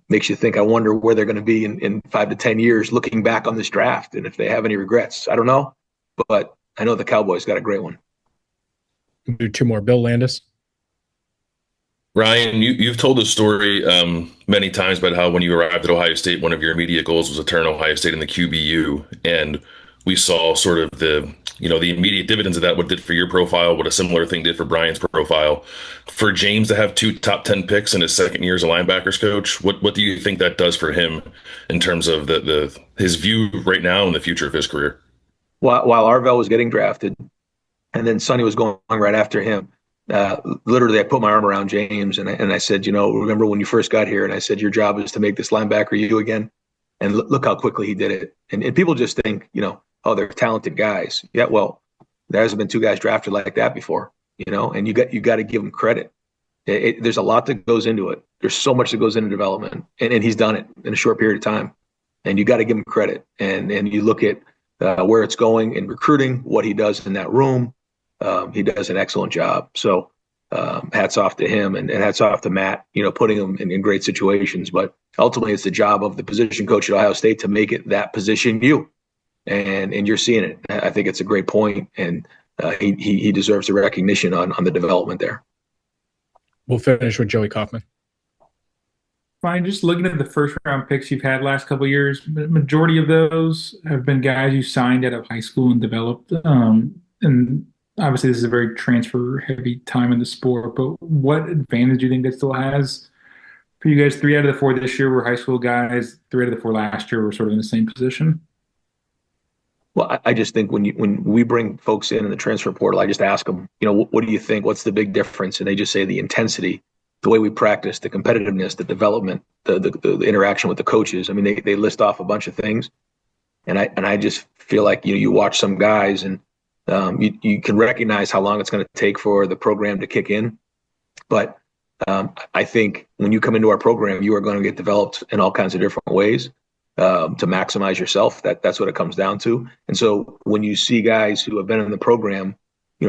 makes you think, I wonder where they're going to be in 5 to 10 years looking back on this draft, and if they have any regrets. I don't know, but I know the Cowboys got a great one. Do 2 more. Bill Landis. Ryan, you've told the story many times about how when you arrived at Ohio State, one of your immediate goals was to turn Ohio State in the QBU, and we saw sort of the immediate dividends of that, what it did for your profile, what a similar thing did for Brian's profile. For James to have 2 top 10 picks in his second year as a linebackers coach, what do you think that does for him in terms of his view right now and the future of his career? While Arvell was getting drafted, and then Sonny was going right after him, literally I put my arm around James and I said, remember when you first got here? And I said, your job is to make this linebacker you again. And look how quickly he did it. And people just think, oh, they're talented guys. Yeah, well, there hasn't been 2 guys drafted like that before, and you got to give them credit. There's a lot that goes into it. There's so much that goes into development, and he's done it in a short period of time. And you got to give him credit. And you look at where it's going in recruiting, what he does in that room. He does an excellent job. So hats off to him and hats off to Matt, putting him in great situations. But ultimately, it's the job of the position coach at Ohio State to make it that position you. And you're seeing it. I think it's a great point, and he deserves the recognition on the development there. We'll finish with Joey Kaufman. Fine. Just looking at the first round picks you've had last couple of years, the majority of those have been guys you signed out of high school and developed. And obviously, this is a very transfer-heavy time in the sport. But what advantage do you think that still has for you guys? 3 out of the 4 this year were high school guys. 3 out of the 4 last year were sort of in the same position. Well, I just think when we bring folks in the transfer portal, I just ask them, what do you think? What's the big difference? And they just say the intensity, the way we practice, the competitiveness, the development, the interaction with the coaches. I mean, they list off a bunch of things, and I just feel like you watch some guys and you can recognize how long it's going to take for the program to kick in. But I think when you come into our program, you are going to get developed in all kinds of different ways. To maximize yourself, that's what it comes down to. And so when you see guys who have been in the program,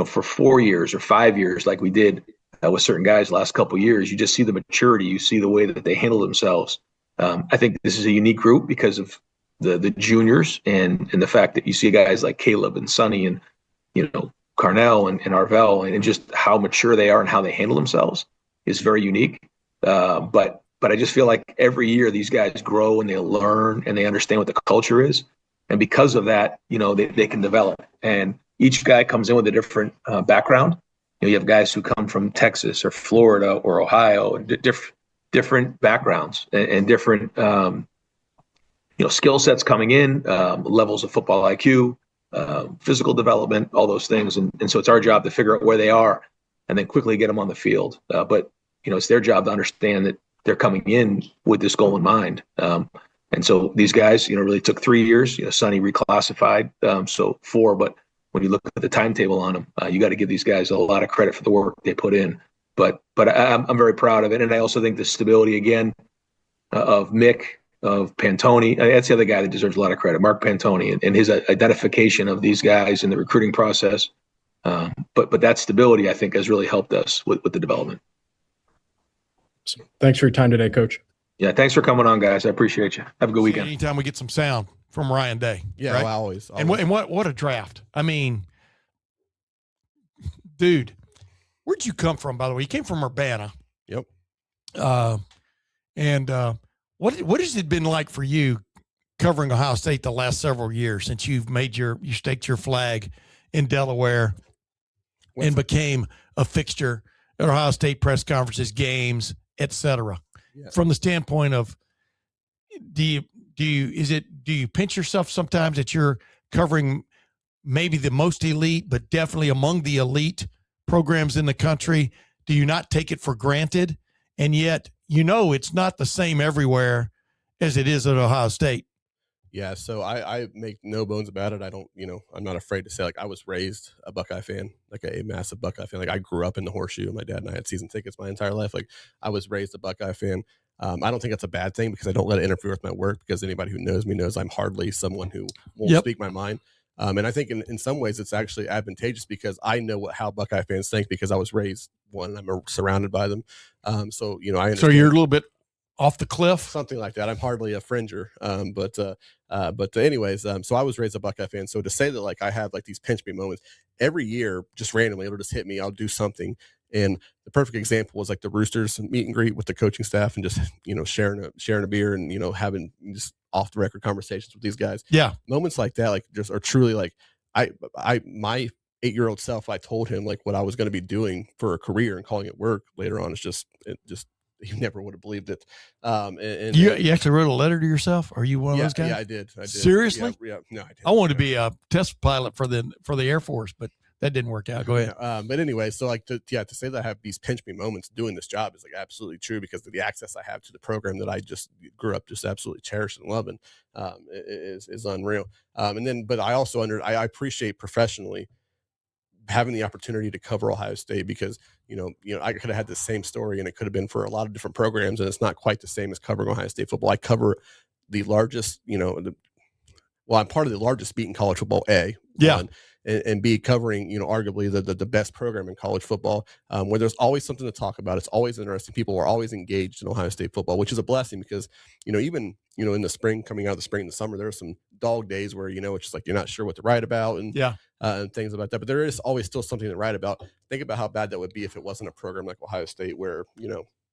for 4 years or 5 years, like we did with certain guys the last couple of years, you just see the maturity, you see the way that they handle themselves. I think this is a unique group because of the juniors and the fact that you see guys like Caleb and Sonny and Carnell and Arvell and just how mature they are and how they handle themselves is very unique. But I just feel like every year these guys grow and they learn and they understand what the culture is. And because of that, they can develop. And each guy comes in with a different background. You have guys who come from Texas or Florida or Ohio, different backgrounds and different, skill sets coming in, levels of football IQ, physical development, all those things. And so it's our job to figure out where they are and then quickly get them on the field. But it's their job to understand that they're coming in with this goal in mind. And so these guys, really took 3 years. Sonny reclassified, so 4. But when you look at the timetable on them, you got to give these guys a lot of credit for the work they put in. But I'm very proud of it. And I also think the stability, again, of Mick, of Pantoni. That's the other guy that deserves a lot of credit, Mark Pantoni, and his identification of these guys in the recruiting process. But that stability, I think, has really helped us with the development. Thanks for your time today, Coach. Yeah, thanks for coming on, guys. I appreciate you. Have a good weekend. Anytime we get some sound from Ryan Day. Yeah, right? well, always. And what a draft. I mean, dude, where'd you come from, by the way? You came from Urbana. Yep. And what has it been like for you covering Ohio State the last several years since you staked your flag in Delaware and became a fixture at Ohio State press conferences, games, etc. Yeah. From the standpoint of, do you pinch yourself sometimes that you're covering maybe the most elite, but definitely among the elite programs in the country? Do you not take it for granted? And yet, it's not the same everywhere as it is at Ohio State. Yeah, so I make no bones about it. I don't, I'm not afraid to say, like, I was raised a Buckeye fan, like a massive Buckeye fan. Like, I grew up in the Horseshoe. My dad and I had season tickets my entire life. Like, I was raised a Buckeye fan. I don't think that's a bad thing because I don't let it interfere with my work, because anybody who knows me knows I'm hardly someone who won't speak my mind. And I think in some ways it's actually advantageous because I know how Buckeye fans think because I was raised one and I'm surrounded by them. I understand. So you're a little bit off the cliff, something like that. I'm hardly a fringer. But anyways, so I was raised a Buckeye fan. So to say that, like, I have like these pinch me moments every year, just randomly, it'll just hit me. I'll do something. And the perfect example was like the Roosters meet and greet with the coaching staff and just, sharing a beer and, having just off the record conversations with these guys. Yeah. Moments like that, like, just are truly like, my 8-year-old self, I told him like what I was going to be doing for a career and calling it work later on. You never would have believed it. You actually wrote a letter to yourself? Are you one of those guys? Yeah, I did. Seriously? Yeah, no, I did. I wanted to be a test pilot for the Air Force, but that didn't work out. Go ahead. But anyway, so like to say that I have these pinch me moments doing this job is like absolutely true, because of the access I have to the program that I just grew up just absolutely cherishing and loving is unreal. But I also I appreciate professionally having the opportunity to cover Ohio State, because I could have had the same story and it could have been for a lot of different programs, and it's not quite the same as covering Ohio State football. I cover the largest, I'm part of the largest beat in college football, and B, covering, arguably the best program in college football, where there's always something to talk about. It's always interesting. People are always engaged in Ohio State football, which is a blessing, because, even, in the spring, coming out of the spring and the summer, there are some dog days where, it's just like, you're not sure what to write about and things about that. But there is always still something to write about. Think about how bad that would be if it wasn't a program like Ohio State, where,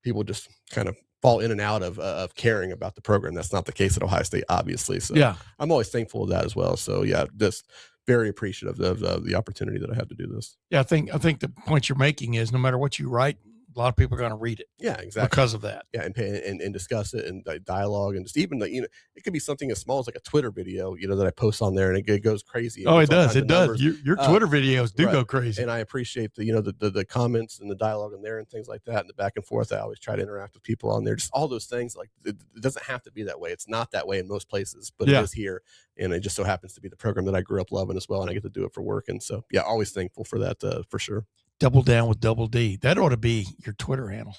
people just kind of fall in and out of caring about the program. That's not the case at Ohio State, obviously. So I'm always thankful of that as well. So just very appreciative of the opportunity that I have to do this. Yeah, I think the point you're making is no matter what you write, a lot of people are going to read it. Yeah, exactly. Because of that. Yeah, and discuss it and dialogue, and just even it could be something as small as like a Twitter video, that I post on there, and it goes crazy. Oh, it does. It does. Your Twitter videos do go crazy. And I appreciate the comments and the dialogue in there and things like that, and the back and forth. I always try to interact with people on there. Just all those things. Like, it doesn't have to be that way. It's not that way in most places, but it is here. And it just so happens to be the program that I grew up loving as well, and I get to do it for work. And so, always thankful for that, for sure. Double Down with Double D. That ought to be your Twitter handle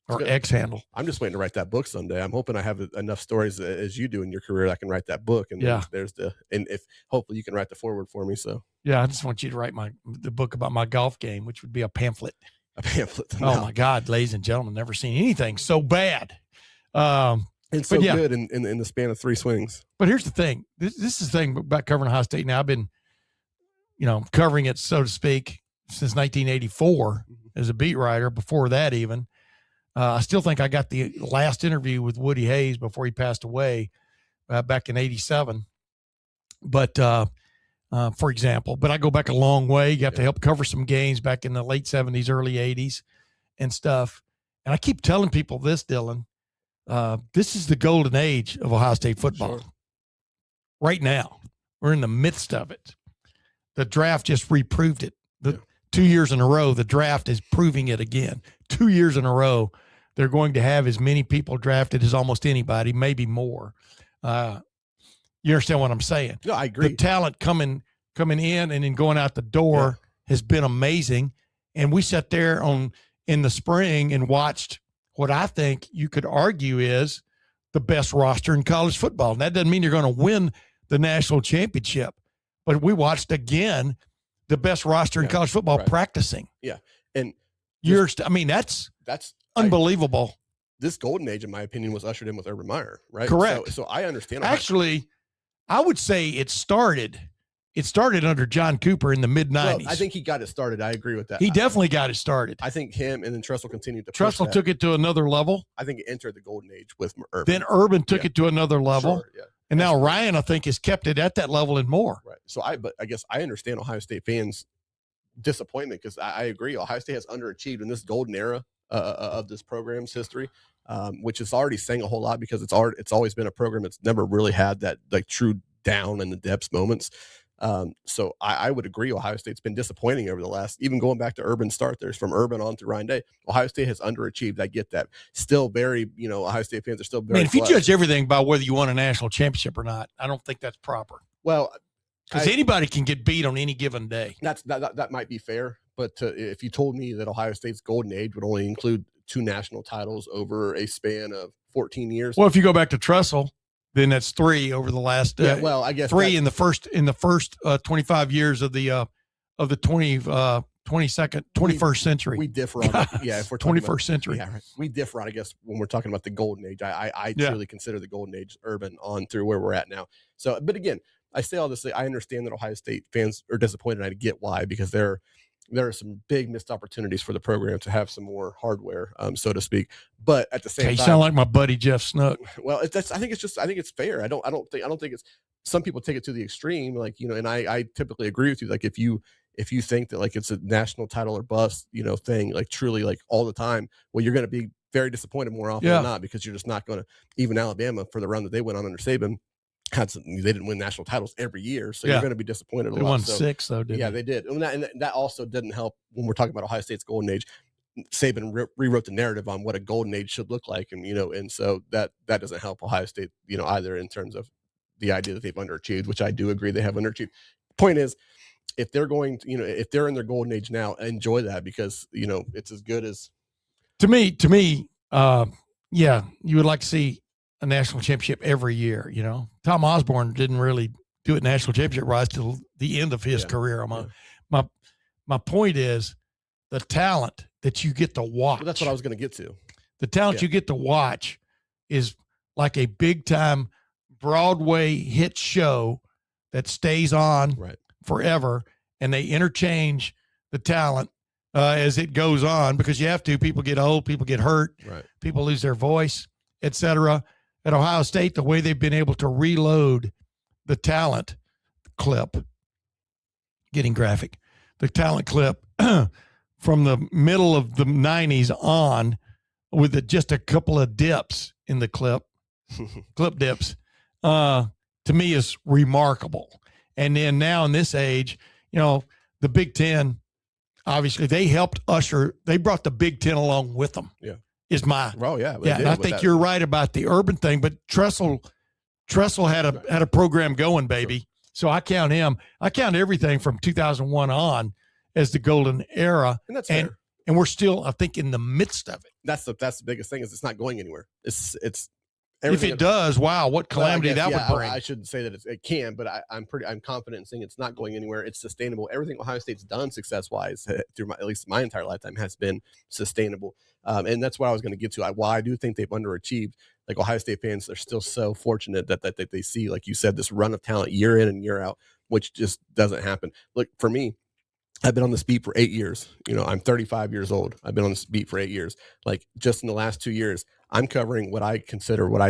or X handle. I'm just waiting to write that book someday. I'm hoping I have enough stories as you do in your career that I can write that book. And if hopefully you can write the forward for me. So I just want you to write the book about my golf game, which would be a pamphlet. A pamphlet. No. Oh my God, ladies and gentlemen, never seen anything so bad. It's so good in the span of 3 swings. But here's the thing. This is the thing about covering Ohio State. Now I've been, covering it, so to speak, since 1984 as a beat writer. Before that, even, I still think I got the last interview with Woody Hayes before he passed away back in 87. But for example, but I go back a long way. You got to help cover some games back in the late 70s, early 80s and stuff. And I keep telling people this, Dillon, this is the golden age of Ohio State football. Sure. Right now, we're in the midst of it. The draft just reproved it. 2 years in a row, the draft is proving it again. 2 years in a row, they're going to have as many people drafted as almost anybody, maybe more. You understand what I'm saying? No, I agree. The talent coming in and then going out the door has been amazing. And we sat there in the spring and watched what I think you could argue is the best roster in college football. And that doesn't mean you're going to win the national championship, but we watched again the best roster in college football practicing. Yeah. And that's unbelievable. This golden age, in my opinion, was ushered in with Urban Meyer, right? Correct. So I understand. Actually, I would say it started under John Cooper in the mid 90s. Well, I think he got it started. I agree with that. He definitely got it started. I think him and then Tressel continued to push Tressel took it to another level. I think it entered the golden age with Urban. Then Urban took it to another level. Sure, And now Ryan, I think, has kept it at that level and more. Right. So I guess I understand Ohio State fans' disappointment, because I agree. Ohio State has underachieved in this golden era of this program's history, which is already saying a whole lot, because it's always been a program that's never really had that like true down in the depths moments. So I would agree. Ohio State's been disappointing over the last, even going back to Urban's start there, from Urban on through Ryan Day. Ohio State has underachieved. I get that. Still very, Ohio State fans are still very. If you judge everything by whether you won a national championship or not, I don't think that's proper. Well, because anybody can get beat on any given day. That might be fair. But if you told me that Ohio State's golden age would only include 2 national titles over a span of 14 years. Well, if you go back to Tressel, then that's 3 over the last. I guess 3 in the first 25 years of the 21st century. We differ on that. Yeah, if we're talking 21st century. Yeah, right. We differ on, I guess, when we're talking about the golden age. I truly consider the golden age Urban on through where we're at now. So, but again, I say all this. I understand that Ohio State fans are disappointed. I get why, because there are some big missed opportunities for the program to have some more hardware, so to speak. But at the same time, you sound like my buddy Jeff Snook. Well, I think it's fair. I don't think it's. Some people take it to the extreme, and I typically agree with you. Like if you think that like it's a national title or bust, thing, like truly like all the time, well, you're going to be very disappointed more often than not, because you're just not going to. Even Alabama, for the run that they went on under Saban, they didn't win national titles every year, so you're going to be disappointed. They won 6 though, didn't they? They did, and that also didn't help when we're talking about Ohio State's golden age. Saban rewrote the narrative on what a golden age should look like, and so that doesn't help Ohio State, either in terms of the idea that they've underachieved, which I do agree they have underachieved. Point is, if they're going to, if they're in their golden age now, enjoy that, because it's as good as. To me, you would like to see a national championship every year. Tom Osborne didn't really do it national championship rise till the end of his career. My point is the talent that you get to watch. Well, that's what I was going to get to. The talent you get to watch is like a big time Broadway hit show that stays on forever, and they interchange the talent as it goes on, because you have to. People get old, people get hurt, people lose their voice, etc. At Ohio State, the way they've been able to reload the talent clip, getting graphic, the talent clip from the middle of the 90s on, with just a couple of dips in the clip dips, to me is remarkable. And then now in this age, the Big Ten, obviously they helped they brought the Big Ten along with them. Yeah. Is my and I think you're right about the Urban thing, but Tressel had a program going, baby. So I count him. I count everything from 2001 on as the golden era, and that's fair. And we're still, I think, in the midst of it. That's the biggest thing, is it's not going anywhere. It's if it does, wow, what calamity that would bring. I shouldn't say that it can, but I'm confident in saying it's not going anywhere. It's sustainable. Everything Ohio State's done success-wise through at least my entire lifetime has been sustainable. And that's what I was going to get to. While I do think they've underachieved, like Ohio State fans, they're still so fortunate that they see, like you said, this run of talent year in and year out, which just doesn't happen. Look, for me, I've been on this beat for 8 years. I'm 35 years old. I've been on this beat for 8 years. Like, just in the last 2 years, I'm covering what I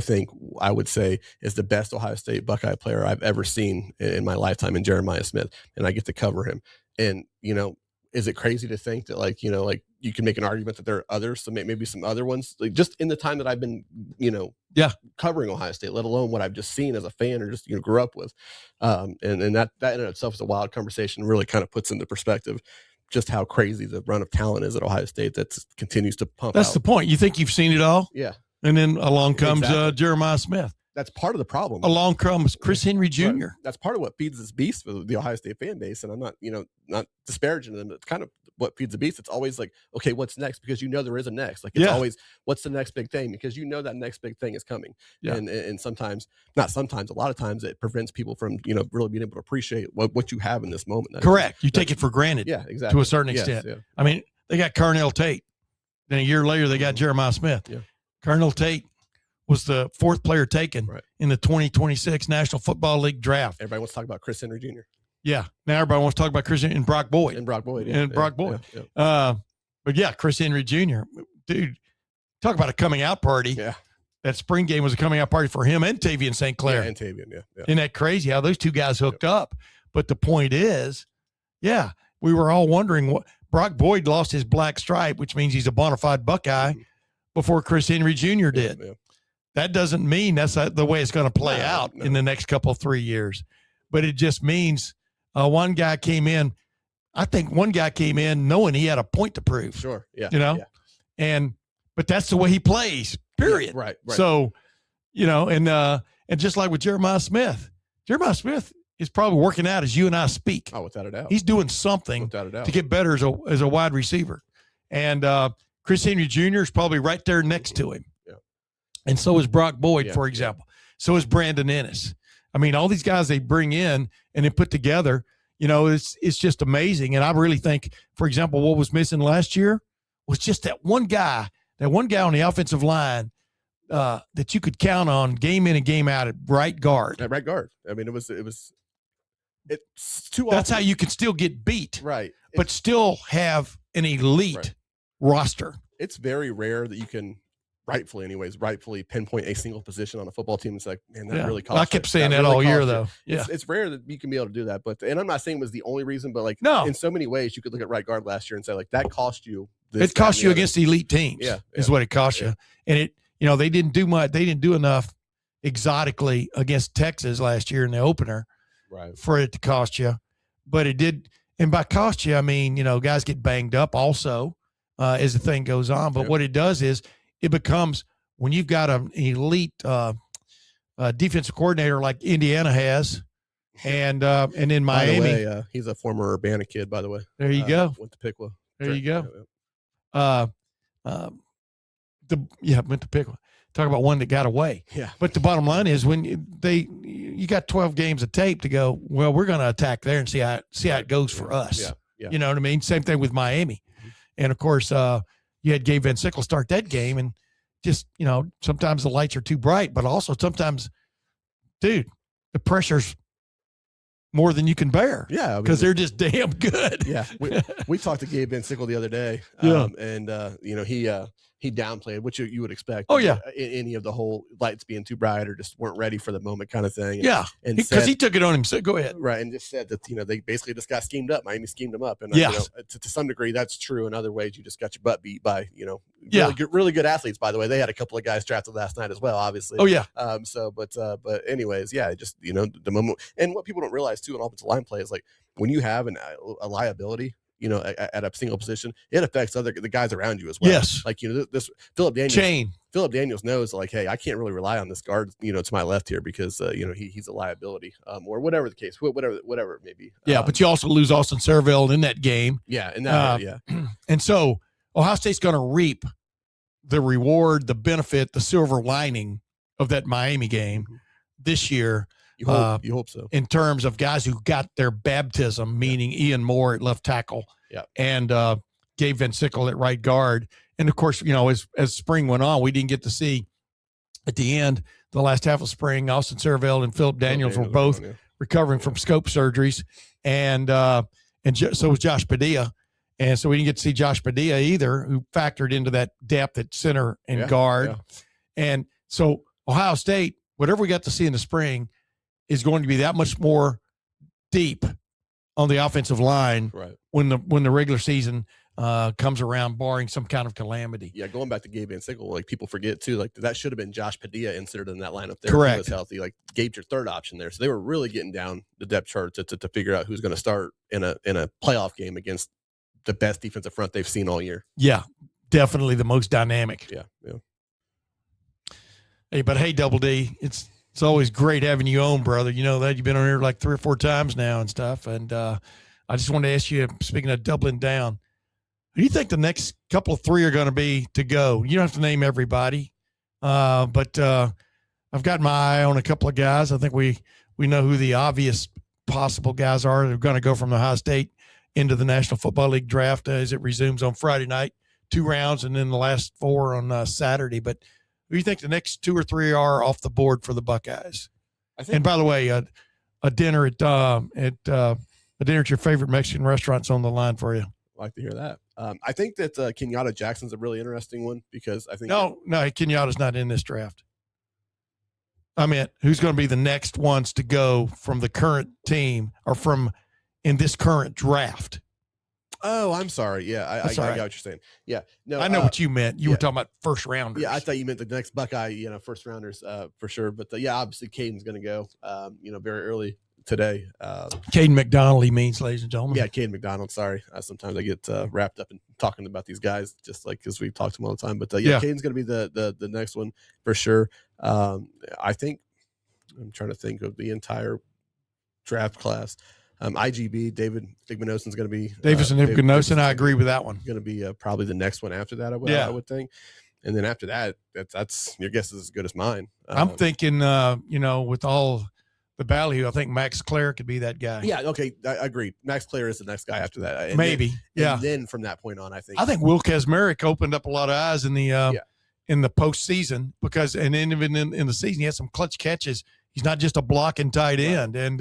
think I would say is the best Ohio State Buckeye player I've ever seen in my lifetime, in Jeremiah Smith. And I get to cover him. And, is it crazy to think that like you can make an argument that there are others, so maybe some other ones, like just in the time that I've been, covering Ohio State, let alone what I've just seen as a fan or just, grew up with. And that in itself is a wild conversation, really kind of puts into perspective just how crazy the run of talent is at Ohio State that continues to pump That's out. the point. You think you've seen it all? Yeah. And then along comes Jeremiah Smith. That's part of the problem. Along comes Chris Henry Jr. Right. That's part of what feeds this beast for the Ohio State fan base. And I'm not disparaging them. It's kind of what feeds the beast. It's always like, okay, what's next? Because there is a next. Like, it's always, what's the next big thing? Because that next big thing is coming. Yeah. And sometimes, not sometimes, a lot of times it prevents people from, really being able to appreciate what you have in this moment. Correct. You take it for granted. Yeah, exactly. To a certain extent. Yes, yeah. I mean, they got Carnell Tate. Then a year later, they got Jeremiah Smith. Yeah. Carnell Tate was the 4th player taken in the 2026 National Football League draft. Everybody wants to talk about Chris Henry Jr. Yeah. Now everybody wants to talk about Chris Henry and Brock Boyd. Yeah. But yeah, Chris Henry Jr. Dude, talk about a coming out party. Yeah. That spring game was a coming out party for him and Tavian St. Clair. Yeah, and Tavian, yeah. Isn't that crazy how those two guys hooked up? But the point is, we were all wondering what Brock Boyd lost his black stripe, which means he's a bona fide Buckeye, before Chris Henry Jr. did. Yeah. That doesn't mean that's the way it's going to play out in the next couple of 3 years. But it just means One guy came in. I think one guy came in knowing he had a point to prove. Sure. Yeah. But that's the way he plays, period. Yeah, right. So, and just like with Jeremiah Smith is probably working out as you and I speak. Oh, without a doubt. He's doing something without a doubt to get better as a wide receiver. And Chris Henry Jr. is probably right there next to him. Yeah. And so is Brock Boyd, for example. So is Brandon Ennis. I mean, all these guys they bring in and then put together, it's just amazing. And I really think, for example, what was missing last year was just that one guy on the offensive line that you could count on game in and game out at right guard. At right guard. I mean, it's too often. That's how you can still get beat. Right. But still have an elite roster. It's very rare that you can rightfully pinpoint a single position on a football team. It's like, man, that really costs. Well, I kept saying that all year, though. Yeah. It's rare that you can be able to do that. But, and I'm not saying it was the only reason, but in so many ways, you could look at right guard last year and say, like, that cost you this. It cost you against elite teams. Is what it cost you. And they didn't do much. They didn't do enough exotically against Texas last year in the opener for it to cost you. But it did. And by cost you, I mean, guys get banged up also as the thing goes on. But what it does is it becomes, when you've got an elite defensive coordinator like Indiana has, and in Miami. By the way, he's a former Urbana kid, by the way. There you go. Went to Piqua. There you go. Went to Piqua. Talk about one that got away. Yeah. But the bottom line is when you got 12 games of tape to go, well, we're going to attack there and see how it goes for us. Yeah. You know what I mean? Same thing with Miami. And of course, you had Gabe Van Sickle start that game, and just, sometimes the lights are too bright, but also sometimes, dude, the pressure's more than you can bear. Yeah. Because they're just damn good. Yeah. We talked to Gabe Van Sickle the other day. And he downplayed, which you would expect. Oh, yeah. Any of the whole lights being too bright or just weren't ready for the moment kind of thing. Yeah. Because he took it on himself. Go ahead. Right. And just said that, they basically just got schemed up. Miami schemed them up. And, to some degree, that's true. In other ways, you just got your butt beat by, really good athletes, by the way. They had a couple of guys drafted last night as well, obviously. Oh, yeah. But anyways, just, the moment. And what people don't realize, too, in offensive line play is, like, when you have a liability, at a single position, it affects the guys around you as well. Yes. Like, this Philip Daniels knows, like, hey, I can't really rely on this guard, to my left here because, he's a liability, or whatever the case, whatever it may be. Yeah. But you also lose Austin Serveld in that game. Yeah. And that, And so Ohio State's going to reap the reward, the benefit, the silver lining of that Miami game this year. You hope so. In terms of guys who got their baptism, meaning Ian Moore at left tackle, and Gabe Van Sickle at right guard. And of course, as spring went on, we didn't get to see at the end, the last half of spring, Austin Serveld and Philip Daniels were both recovering from scope surgeries, and so was Josh Padilla. And so we didn't get to see Josh Padilla either, who factored into that depth at center and guard. Yeah. And so Ohio State, whatever we got to see in the spring, is going to be that much more deep on the offensive line when the regular season comes around, barring some kind of calamity. Yeah, going back to Gabe Van Sickle, like, people forget too, like, that should have been Josh Padilla inserted in that lineup there. Correct. He was healthy. Like, Gabe's your third option there. So they were really getting down the depth chart to figure out who's going to start in a playoff game against the best defensive front they've seen all year. Yeah, definitely the most dynamic. Yeah. Hey, Double D, it's always great having you on, brother. You know that you've been on here like 3 or 4 times now and stuff. And I just wanted to ask you, speaking of doubling down, who do you think the next couple of 3 are going to be to go? You don't have to name everybody, but I've got my eye on a couple of guys. I think we know who the obvious possible guys are that are going to go from Ohio State into the National Football League draft as it resumes on Friday night, 2 rounds, and then the last 4 on Saturday. But who do you think the next 2 or 3 are off the board for the Buckeyes? And by the way, a dinner at your favorite Mexican restaurant's on the line for you. I like to hear that. I think that Kenyatta Jackson's a really interesting one because I think no, Kenyatta's not in this draft. I mean, who's going to be the next ones to go from the current team or from in this current draft? Oh, I'm sorry. Yeah, I got what you're saying. Yeah, no, I know what you meant. You were talking about first rounders. Yeah, I thought you meant the next Buckeye, first rounders for sure. But obviously Caden's going to go, very early today. Caden McDonald, he means, ladies and gentlemen. Yeah, Caden McDonald. Sorry, sometimes I get wrapped up in talking about these guys, just like because we talk to them all the time. But yeah, Caden's going to be the next one for sure. I think I'm trying to think of the entire draft class. IGB, David Igbenogson is going to be Davis and Igbenogson. I agree with that one. Going to be probably the next one after that. I would think. And then after that, that's your guess is as good as mine. I'm thinking, with all the ballyhoo, I think Max Clare could be that guy. Yeah, okay, I agree. Max Clare is the next guy after that. And maybe, And then from that point on, I think Will Kazmarek opened up a lot of eyes in the postseason because, and even in the season, he had some clutch catches. He's not just a blocking tight end, and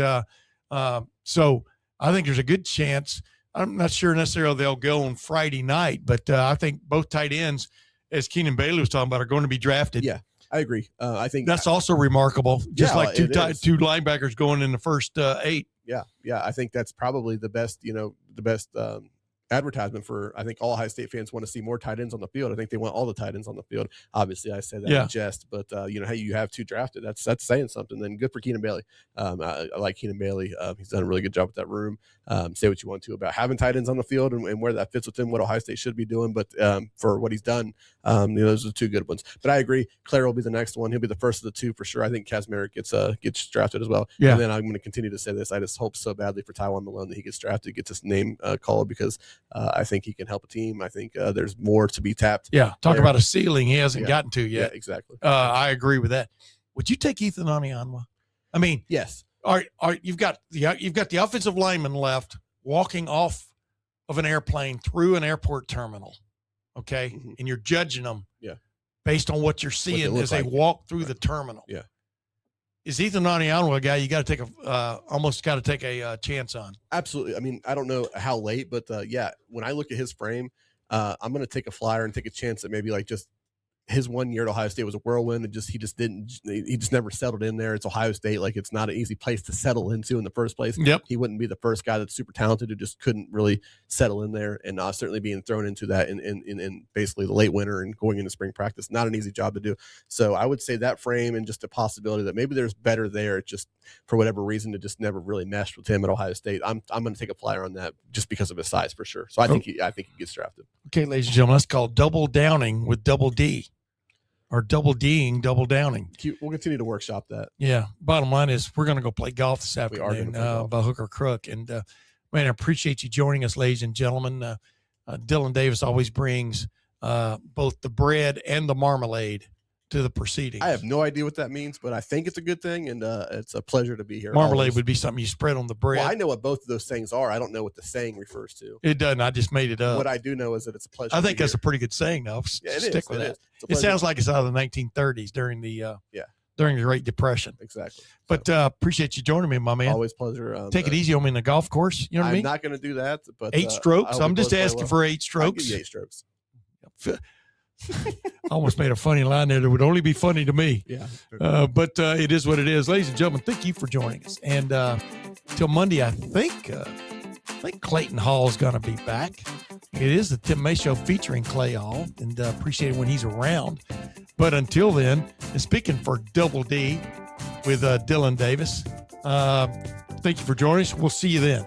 so I think there's a good chance. I'm not sure necessarily they'll go on Friday night, but I think both tight ends, as Keenan Bailey was talking about, are going to be drafted. Yeah, I agree. I think that's also remarkable. Just like two linebackers going in the first 8. Yeah. I think that's probably the best. The best advertisement for. I think all Ohio State fans want to see more tight ends on the field. I think they want all the tight ends on the field. Obviously, I say that in jest, but hey, you have 2 drafted. That's saying something. Then good for Keenan Bailey. I like Keenan Bailey. He's done a really good job with that room. Say what you want to about having tight ends on the field and where that fits within what Ohio State should be doing, but for what he's done, those are 2 good ones. But I agree, Claire will be the next one. He'll be the first of the 2 for sure. I think Kazmarek gets drafted as well. Yeah. And then I'm going to continue to say this. I just hope so badly for Tywone Malone that he gets drafted, gets his name called, because I think he can help a team. I think there's more to be tapped. Yeah, talk about a ceiling he hasn't gotten to yet. Yeah, exactly. I agree with that. Would you take Ethan Anianwa? I mean, yes. All right, you've got the offensive lineman left walking off of an airplane through an airport terminal, okay? Mm-hmm. And you're judging them based on what you're seeing as they walk through the terminal. Yeah. Is Ethan Anianwa a guy you got to take almost got to take a chance on? Absolutely. I mean, I don't know how late, but when I look at his frame, I'm going to take a flyer and take a chance that maybe like just his 1 year at Ohio State was a whirlwind, and he just never settled in there. It's Ohio State. Like, it's not an easy place to settle into in the first place. Yep. He wouldn't be the first guy that's super talented who just couldn't really settle in there, and certainly being thrown into that in basically the late winter and going into spring practice. Not an easy job to do. So I would say that frame and just a possibility that maybe there's better there. It just, for whatever reason, it just never really meshed with him at Ohio State. I'm going to take a flyer on that just because of his size for sure. So I think he gets drafted. Okay, ladies and gentlemen, that's called double downing with double D. Or double D'ing, double downing. We'll continue to workshop that. Yeah. Bottom line is we're going to go play golf this afternoon by hook or crook. And, man, I appreciate you joining us, ladies and gentlemen. Dillon Davis always brings both the bread and the marmalade to the proceedings. I have no idea what that means, but I think it's a good thing, and it's a pleasure to be here. Marmalade would be something you spread on the bread. Well, I know what both of those things are. I don't know what the saying refers to. It doesn't. I just made it up. What I do know is that it's a pleasure. I think that's a pretty good saying, though. Yeah, it Stick is. with It that. is. It sounds like it's out of the 1930s during the Great Depression. Exactly. But appreciate you joining me, my man. Always pleasure. Take it eezy on me in the golf course. You know what I mean? I'm not going to do that. But 8 strokes. I'm just asking for 8 strokes. I'll give you 8 strokes. I almost made a funny line there that would only be funny to me. Yeah. But it is what it is. Ladies and gentlemen, thank you for joining us. And till Monday, I think Clayton Hall is going to be back. It is the Tim May Show featuring Clay Hall, and appreciate it when he's around. But until then, and speaking for Double D with Dillon Davis, thank you for joining us. We'll see you then.